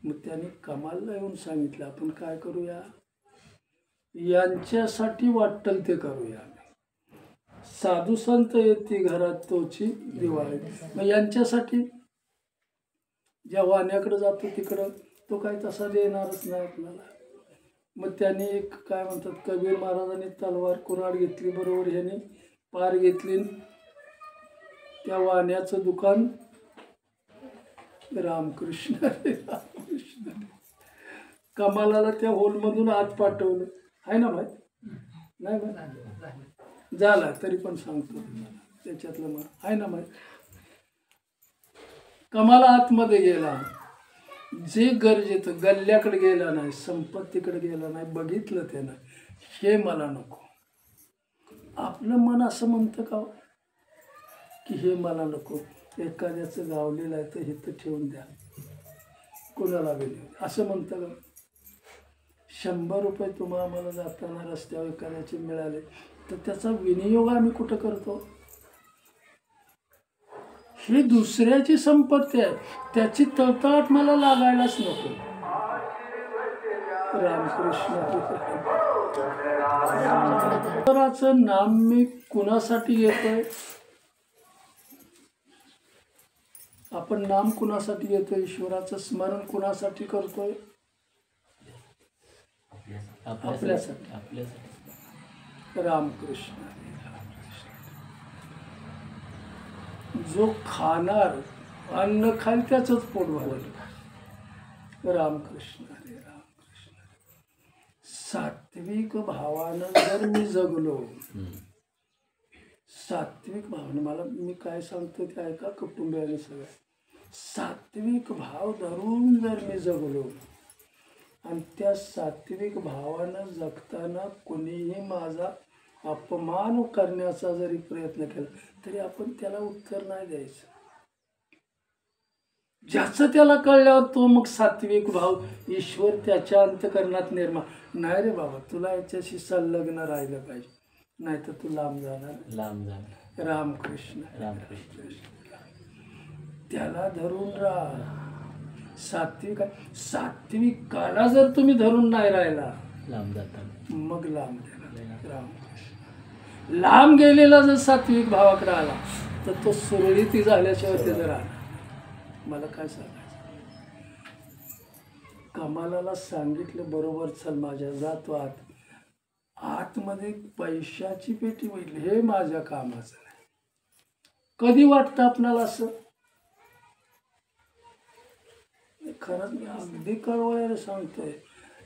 मग त्याने कमालला येऊन सांगितलं आपण काय करूया, यांच्यासाठी वाटल ते करूया. साधू संत येते घरात तोची दिवाळी. मग यांच्यासाठी ज्या वाण्याकडे जातो तिकडं तो काही तसा देणारच नाही आपल्याला. मग त्याने एक काय म्हणतात, कबीर महाराजांनी तलवार कुऱ्हाड घेतली बरोबर, ह्याने पार घेतली. त्या वाण्याचं दुकान रामकृष्ण रामकृष्ण. कमालाला त्या होलमधून आत पाठवलं आहे ना माहीत नाही माहीत झाला तरी पण सांगतो त्याच्यातलं मग आहे ना माहीत. कमाला आतमध्ये गेला, जे गरजेचं गल्ल्याकडे गेला नाही, संपत्तीकडे गेला नाही, बघितलं त्यानं हे मला नको. आपलं मन असं म्हणतं का की हे मला नको, एखाद्याचं गावलेलं आहे तर हे तर ठेवून द्या, कोणाला वेळ असं म्हणतं का. 100 रुपये तुम्हाला मला जाताना रस्त्यावर एखाद्याचे मिळाले तर त्याचा विनियोग आम्ही कुठं करतो. ही दुसऱ्याची संपत्ती आहे, त्याची तळतळाट मला लागायलाच नको. रामकृष्ण नाम मी कुणासाठी घेतोय, आपण नाम कुणासाठी घेतोय, ईश्वराचं स्मरण कुणासाठी करतोय, आपल्यासाठी. रामकृष्ण जो खाणार अन्न खाईल त्याचंच पोट भरेल. रामकृष्ण हरे रामकृष्ण. सात्विक भावानं जर मी जगलो, सात्विक भावना, मला मी काय सांगतो ते ऐका कुटुंबियाने सगळं. सात्विक भाव धरून जर मी जगलो आणि त्या सात्विक भावानं जगताना कोणीही माझा अपमान करण्याचा जरी प्रयत्न केला तरी आपण त्याला उत्तर नाही द्यायचं. ज्याचं त्याला कळल्यावर तो मग सात्विक भाव ईश्वर त्याच्या अंतकरणात निर्माण. नाही रे बाबा, तुला याच्याशी संलग्न राहिलं पाहिजे, नाही तर तू लांब जाणार. रामकृष्ण रामकृष्ण. त्याला धरून राहा. सात्विक सात्विकाला जर तुम्ही धरून नाही राहिला लांब जाता, मग लांब देणार. रामकृष्ण. लांब गेलेला जर सात्विक भावाकडे आला तर तो सुरळीत झाल्याशिवाय ते जर आला. मला काय सांगायचं, कमालाला सांगितलं बरोबर, चल माझ्या जातो आत. आतमध्ये पैशाची पेटी बघितली, हे माझ्या कामाचं नाही. कधी वाटतं आपणाला असं? खरंच मी अगदी कळवळ्याला सांगतोय,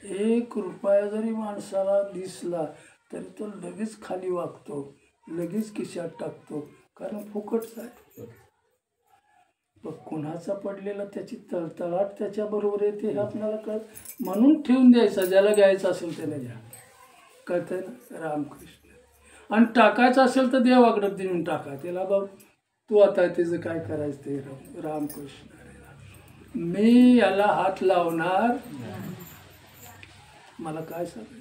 1 रुपया जरी माणसाला दिसला तरी तो लगेच खाली वागतो, लगेच खिशात टाकतो, कारण फुकटच आहे. पण कुणाचा पडलेला त्याची तळतळाट त्याच्याबरोबर येते हे आपल्याला कळत. म्हणून ठेवून द्यायचा, ज्याला घ्यायचं असेल त्याने घ्या. कळतंय ना? रामकृष्ण. आणि टाकायचं असेल तर देवाकडं देऊन टाका, त्याला बघ तू आता त्याचं काय करायचं ते. रामकृष्ण. मी याला हात लावणार, मला काय सांगायचं.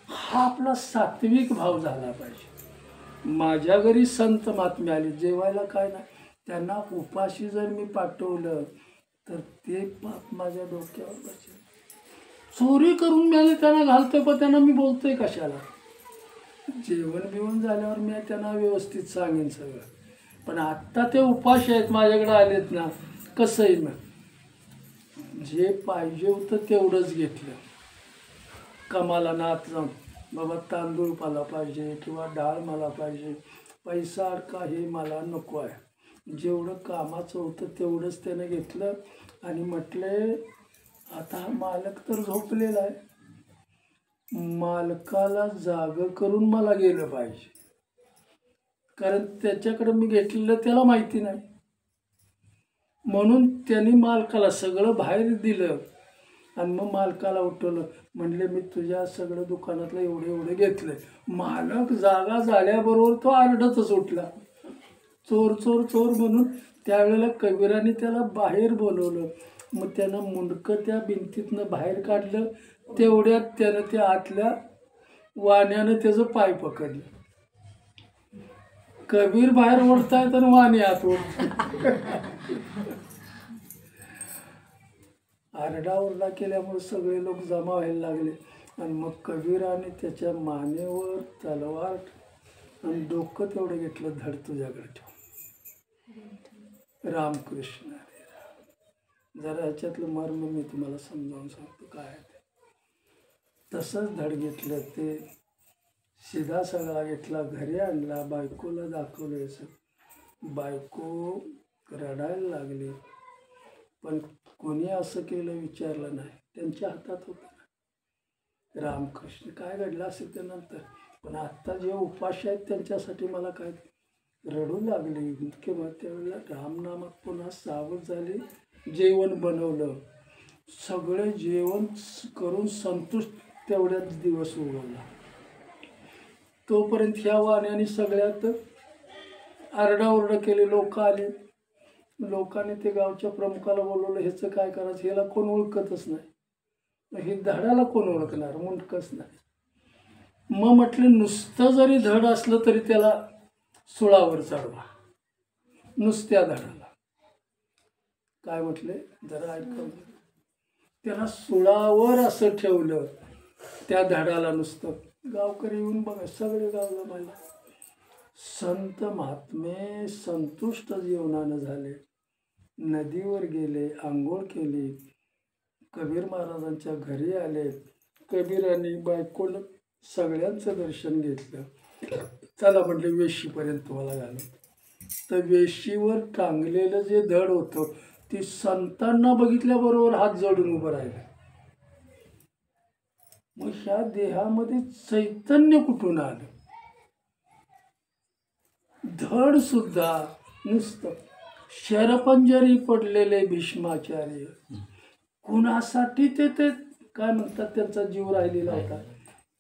हा आपला सात्विक भाव झाला पाहिजे. माझ्या घरी संत महात्मे आले जेवायला, काय नाही, त्यांना उपाशी जर मी पाठवलं तर ते पाप माझ्या डोक्यावर बसेल. चोरी करून मी त्यांना घालतोय, पण त्यांना मी बोलतोय कशाला? जेवण बिवण झाल्यावर मी त्यांना व्यवस्थित सांगेन सगळं. पण आत्ता ते उपाशी आहेत, माझ्याकडे आलेत ना, कसंही मग जे पाहिजे होतं तेवढंच घेतलं. कामाला नात जाऊन बाबा तांदूळ मला पाहिजे किंवा डाळ मला पाहिजे, पैसा अडका हे मला नको आहे. जेवढं कामाचं होतं तेवढंच त्यानं घेतलं आणि म्हटले आता हा मालक तर झोपलेला आहे, मालकाला जागं करून मला गेलं पाहिजे, कारण त्याच्याकडे मी घेतलेलं त्याला माहिती नाही. म्हणून त्यांनी मालकाला सगळं बाहेर दिलं आणि मग मालकाला उठवलं. म्हणले मी तुझ्या सगळं दुकानातलं एवढे एवढे घेतलं. मालक जागा झाल्याबरोबर तो आरडतच उठला, चोर चोर चोर म्हणून. त्यावेळेला कबीराने त्याला बाहेर बोलवलं. मग त्यानं मुंडकं त्या भिंतीतनं बाहेर काढलं. तेवढ्यात त्यानं त्या आतल्या वाण्यानं त्याचं पाय पकडलं. कबीर बाहेर ओढताय तर वाणी आत ओढत. आरडाओरडा केल्यामुळे सगळे लोक जमा व्हायला लागले आणि मग कबीराने त्याच्या मानेवर तलवार आणि डोकं तेवढं घेतलं, धड तुझ्याकडे ठेव. रामकृष्ण हरी राम. जरा ह्याच्यातलं मर्म मी तुम्हाला समजावून सांगतो काय आहे ते. तसंच धड घेतलं, ते शिधा सगळा घेतला, घरी आणला, बायकोला दाखवलं. असं बायको रडायला लागली, पण कोणी असं केलं विचारलं नाही, त्यांच्या हातात होतं ना. रामकृष्ण. काय घडलं असेल त्यानंतर, पण आत्ता जे उपाशी आहेत त्यांच्यासाठी मला काय रडू लागली किंवा त्यावेळेला रामनामात पुन्हा सावध झाली. जेवण बनवलं, सगळे जेवण करून संतुष्ट तेवढ्याच दिवस उगवला. तोपर्यंत ह्या वाण्याने सगळ्यात आरडाओरडा केले. लोक आले, लोकांनी ते गावच्या प्रमुखाला बोलवलं, ह्याचं काय करायचं, ह्याला कोण ओळखतच नाही, हे धडाला कोण ओळखणार, मुंडकच नाही. मग म्हटलं नुसतं जरी धड असलं तरी त्याला सुळावर चढवा, नुसत्या धडाला. काय म्हटले जरा ऐकलं. त्याला सुळावर असं ठेवलं, त्या धडाला नुसतं. गावकरी येऊन बघा, सगळे गाव जमायला. संत महात्मे संतुष्ट जीवनानं झाले, नदीवर गेले, आंघोळ केली, कबीर महाराजांच्या घरी आले. कबीरांनी बायकोला सगळ्यांचं दर्शन घेतलं. चला म्हटले वेशीपर्यंत तुम्हाला घालू. तर वेशीवर टांगलेलं जे धड होतं ते संतांना बघितल्याबरोबर हात जोडून उभं राहिलं. मग ह्या देहामध्ये चैतन्य कुठून आलं? धड सुद्धा नुसतं. शरपंजरी पडलेले भीष्माचार्य, कुणासाठी ते काय म्हणतात, त्यांचा जीव राहिलेला होता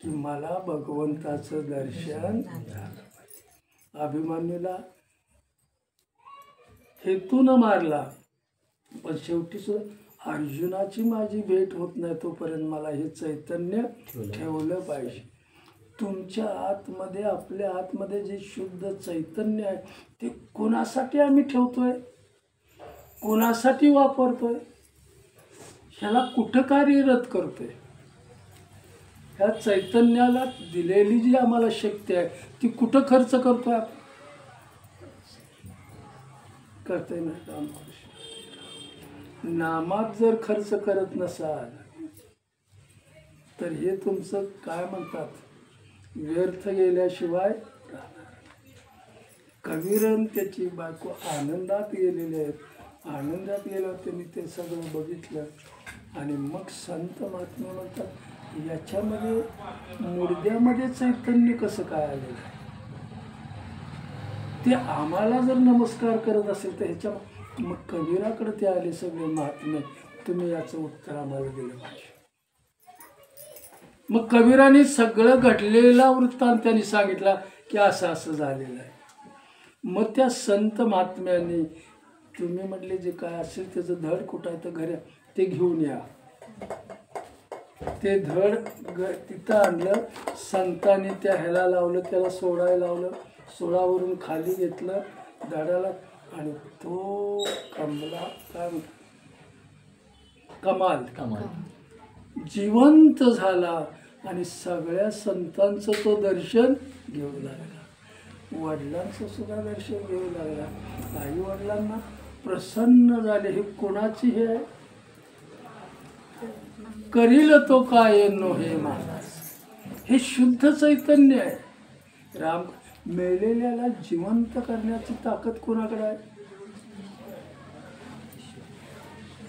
की मला भगवंताचं दर्शन झालं. अभिमन्यूला हेतून मारला, पण शेवटी सुद्धा अर्जुनाची माझी भेट होत नाही तोपर्यंत मला हे चैतन्य ठेवलं पाहिजे. तुमच्या आतमध्ये, आपल्या आतमध्ये जे शुद्ध चैतन्य आहे ते कोणासाठी आम्ही ठेवतोय, कोणासाठी वापरतोय, ह्याला कुठं कार्यरत करतोय? ह्या चैतन्याला दिलेली जी आम्हाला शक्ती आहे ती कुठं खर्च करतोय आपण? करतोय ना. रामकृष्ण. नामात जर खर्च करत नसाल तर हे तुमचं काय म्हणतात, व्यर्थ गेल्याशिवाय राहणार. कबीरन त्याची बायको आनंदात गेलेले आहेत. आनंदात गेल्यावर त्यांनी ते सगळं बघितलं आणि मग संत महात्मा म्हणतात याच्यामध्ये मुर्द्यामध्ये चैतन्य कसं काय आलेलं आहे, ते आम्हाला जर नमस्कार करत असेल तर ह्याच्या मग कबीराकडे ते आले सगळे महात्मे, तुम्ही याचं उत्तर आम्हाला दिलं पाहिजे. मग कबीराने सगळं घडलेला वृत्तांत त्यांनी सांगितला की असं असं झालेलं आहे. मग त्या संत महात्म्यांनी तुम्ही म्हटले जे काय असेल त्याचं धड कुठं आहे तर घरी ते घेऊन या. ते धड तिथं आणलं, संतांनी त्या ह्याला लावलं, त्याला सोडायला लावलं, सोडावरून खाली घेतलं धडाला आणि तो कमला काय कमाल जिवंत झाला आणि सगळ्या संतांचं तो दर्शन घेऊ लागला. वडिलांचं सुद्धा दर्शन घेऊ लागला. आई वडिलांना प्रसन्न झाले. हे कोणाची हे आहे? करील तो काय नो हे महाराज, हे शुद्ध चैतन्य आहे. राम मेलेल्याला जिवंत करण्याची ताकद कोणाकडे आहे?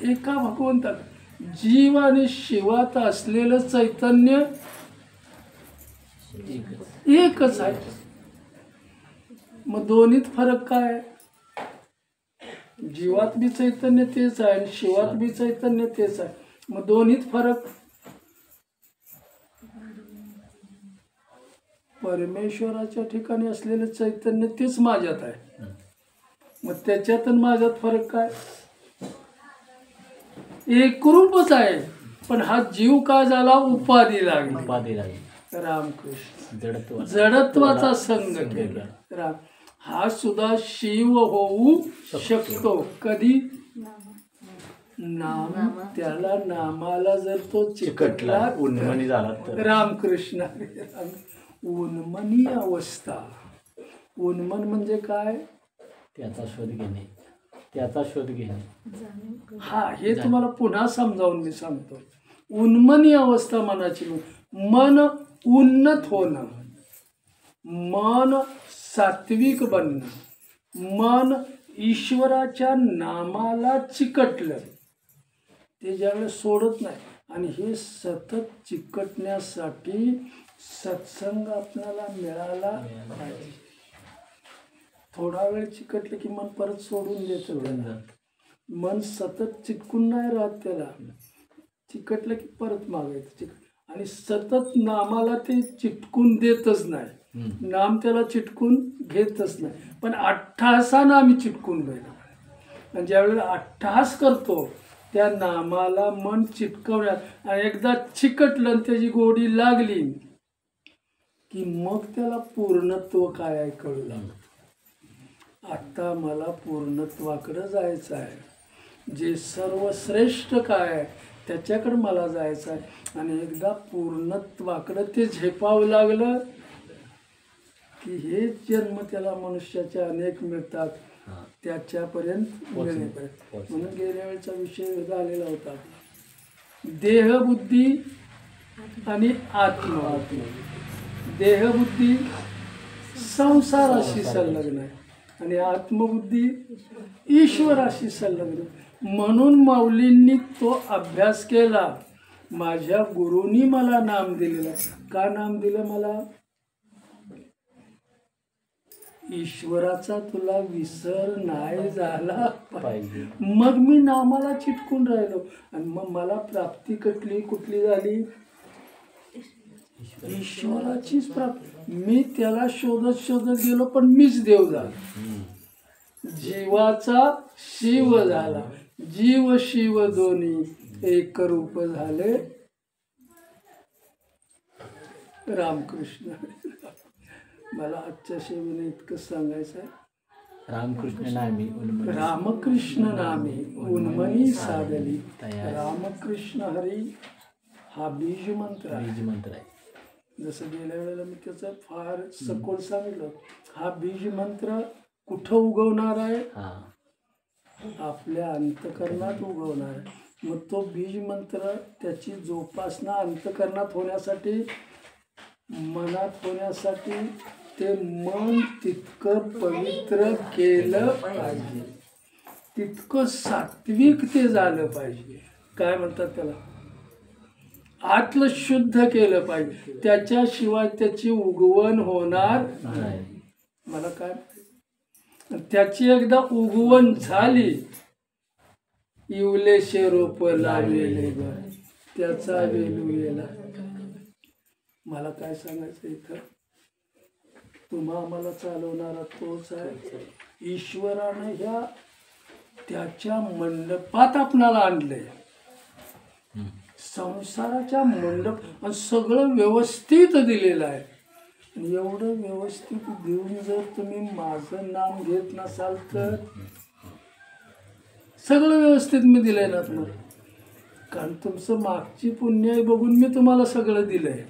एका भगवंताला. जीव आणि शिवात असलेलं चैतन्य एकच आहे. मग दोन्हीत फरक काय आहे? जीवात बी चैतन्य तेच आहे आणि शिवात बी चैतन्य तेच आहे. मग दोन्हीत फरक. परमेश्वराच्या ठिकाणी असलेलं चैतन्य तेच माझ्यात आहे. मग त्याच्यात आणि माझ्यात फरक काय? एकरूपच आहे, पण हा जीव काय झाला? उपाधी लागली. रामकृष्ण जडत्वाचा संग केला. राम हा सुद्धा शिव होऊ शकतो कधी? नाम त्याला नामाला जर तो चिकटला उन्मनी झाला तर. रामकृष्ण उन्मनी अवस्था. उन्मन म्हणजे काय? त्याचा शोध घेणे, त्याचा शोध घेणे. हा हे तुम्हाला पुन्हा समजावून मी सांगतो. उन्मनी अवस्था मनाची. मन उन्नत होणं, मन सात्विक बनणं, मन ईश्वराच्या नामाला चिकटलं, ते ज्यावेळेस सोडत नाही. आणि हे सतत चिकटण्यासाठी सत्संग आपल्याला मिळाला पाहिजे. थोडा वेळ चिकटलं की मन परत सोडून देतं त्याला. मन सतत चिटकून नाही राहत त्याला. चिकटलं की परत मागायचं. आणि सतत नामाला ते चिटकून देतच नाही. नाम त्याला चिटकून घेतच नाही. पण अट्टहासानं आम्ही चिटकून गेलो. आणि ज्यावेळेला अट्टहास करतो त्या नामाला मन चिटकवण्यात आणि एकदा चिकटलं आणि त्याची गोडी लागली की मग त्याला पूर्णत्व काय आहे कळू लागतं. आता मला पूर्णत्वाकडे जायचं आहे. जे सर्वश्रेष्ठ काय आहे त्याच्याकडे मला जायचं आहे. आणि एकदा पूर्णत्वाकडे ते झेपावं लागलं की हे जन्म त्याला मनुष्याचे अनेक मिळतात, त्याच्यापर्यंत मिळेपर्यंत. म्हणून गेल्या वेळेचा विषय झालेला होता देहबुद्धी आणि आत्मा. देहबुद्धी संसाराशी संलग्न आहे आणि आत्मबुद्धी ईश्वराशी संलग्न. म्हणून माऊलींनी तो अभ्यास केला. माझ्या गुरूंनी मला नाम दिलेलं. का नाम दिलं मला? ईश्वराचा तुला विसर नाही झाला पाहिजे. मग मी नामाला चिटकून राहिलो आणि मग मला प्राप्ती कुठली झाली? ईश्वराचीच प्राप्ती. मी त्याला शोधत शोधत गेलो पण मीच देव झालो. जीवाचा शिव झाला. जीव शिव दोन्ही एक रूप झाले. रामकृष्ण. मला आजच्या सेवेने इतकं सांगायचं आहे. रामकृष्ण नामी रामकृष्ण नामी उन्मनी साधली. रामकृष्ण हरी हा बीज मंत्र आहे. जसं गेल्या वेळेला मी त्याचं फार सखोल सांगितलं. हा बीज मंत्र कुठं उगवणार आहे? आपल्या अंतकरणात उगवणार आहे. मग तो बीज मंत्र त्याची जोपासना अंतकरणात होण्यासाठी, मनात होण्यासाठी ते मन तितकं पवित्र केलं पाहिजे, तितकं सात्विक ते झालं पाहिजे. काय म्हणतात त्याला, आतलं शुद्ध केलं पाहिजे. त्याच्याशिवाय त्याची उगवण होणार नाही. मला काय, त्याची एकदा उगवण झाली, इवलेशे रोप लावलेले ग त्याचा वेलू गेला. मला काय सांगायचं इथं, तुम्हा आम्हाला चालवणारा तोच आहे. ईश्वरानं ह्या त्याच्या मंडपात आपणाला आणलंय, संसाराच्या मंडप, सगळं व्यवस्थित दिलेलं आहे. एवढं व्यवस्थित देऊन जर तुम्ही माझं नाम घेत नसाल तर, सगळं व्यवस्थित मी दिलंय ना तुम्हाला, कारण तुमचं मागची पुण्य बघून मी तुम्हाला सगळं दिलंय.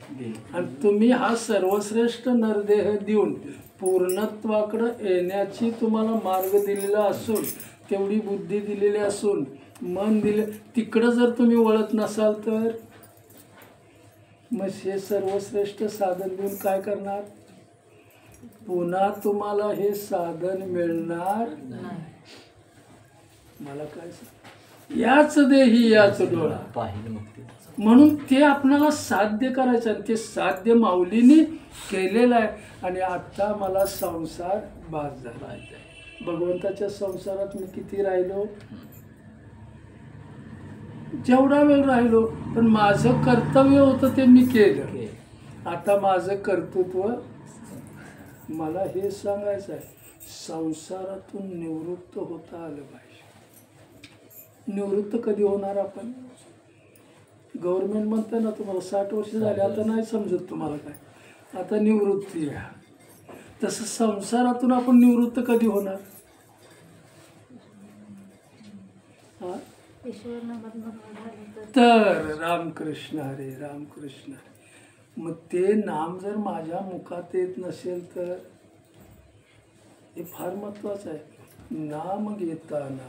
आणि तुम्ही हा सर्वश्रेष्ठ नरदेह देऊन पूर्णत्वाकडं येण्याची तुम्हाला मार्ग दिलेला असून, तेवढी बुद्धी दिलेली असून, मन दिले, तिकडं जर तुम्ही वळत नसाल तर मग हे सर्वश्रेष्ठ साधन देऊन काय करणार? पुन्हा तुम्हाला हे साधन मिळणार नाही. मला काय सांग, याच देही याच डोळा. पाहिलं मग ते. म्हणून ते आपल्याला साध्य करायचं आणि ते साध्य माऊलीने केलेलं आहे. आणि आता मला संसार बाज झाला, भगवंताच्या संसारात मी किती राहिलो, जेवढा वेळ राहिलो, पण माझं कर्तव्य होतं ते मी केलं. आता माझं कर्तृत्व, मला हे सांगायचं आहे, संसारातून निवृत्त होता आलं पाहिजे. निवृत्त कधी होणार आपण? गव्हर्नमेंट म्हणतं ना तुम्हाला 60 वर्ष झाले, आता नाही समजत तुम्हाला काय, आता निवृत्ती घ्या. तसं संसारातून आपण निवृत्त कधी होणार? हा, तर रामकृष्ण हरे रामकृष्ण हरे. मग ते नाम जर माझ्या मुखात येत नसेल तर हे फार महत्वाचं आहे. नाम घेताना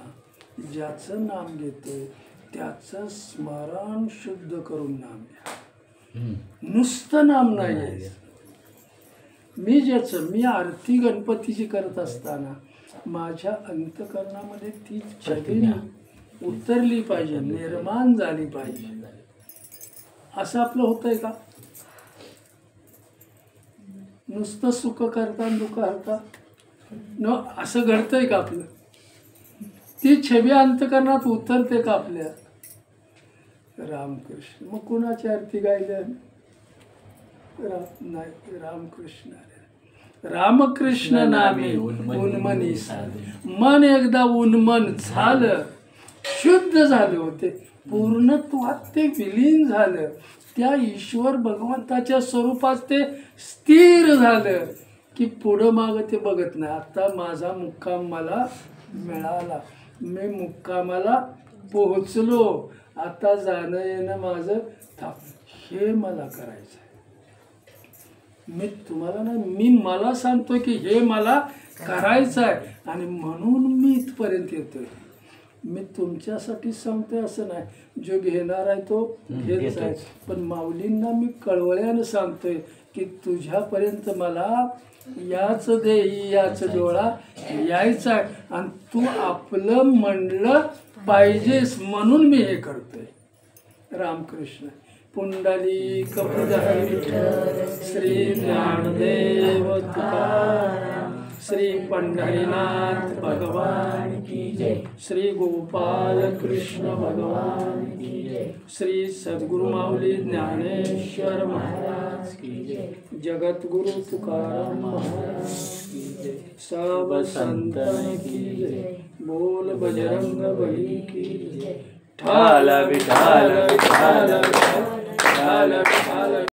ज्याचं नाम घेतोय त्याचं स्मरण शुद्ध करून नाम घ्या, नुसतं नाम नाही आहे. मी आरती गणपतीची करत असताना माझ्या अंतकरणामध्ये ती छबी उतरली पाहिजे, निर्माण झाली पाहिजे. असं आपलं होतंय का? नुसतं सुख करता दुःख हरता न, असं घडतंय का आपलं? ती छबी अंतकरणात उतरते का आपल्या? रामकृष्ण. मग कुणाची आरती गायल्या? नाही, रामकृष्ण रामकृष्ण नामे उन्मनी साधे. मन एकदा उन्मन झालं, शुद्ध झाले होते, पूर्णत्वात ते विलीन झालं, त्या ईश्वर भगवंताच्या स्वरूपात ते स्थिर झालं की पुढं मागं ते बघत नाही. आता माझा मुक्काम मला मिळाला, मी मुक्कामाला पोहोचलो, आता जाणं येणं माझं हे मला करायचं आहे. मी तुम्हाला नाही, मी मला सांगतोय की हे मला करायचं आहे आणि म्हणून मी इथपर्यंत येतोय. मी तुमच्यासाठी सांगतोय असं नाही, जो घेणार आहे तो घेत आहे. पण माऊलींना मी कळवळ्यानं सांगतोय की तुझ्यापर्यंत मला याच देही याच डोळा यायचा आहे आणि तू आपलं म्हणलं पाहिजेस म्हणून मी हे करतोय. रामकृष्ण. पुंडलिक विठ्ठल श्री ज्ञानदेव तुकाराम श्री पंढरीनाथ भगवान की जय. श्री गोपाल कृष्ण भगवान की जय. श्री सद्गुरु माऊली ज्ञानेश्वर महाराज की जय. जगतगुरु तुकाराम महाराज की जय. सब संतन की जय. बोल बजरंग बली की जय. ठाल विठाल विठाल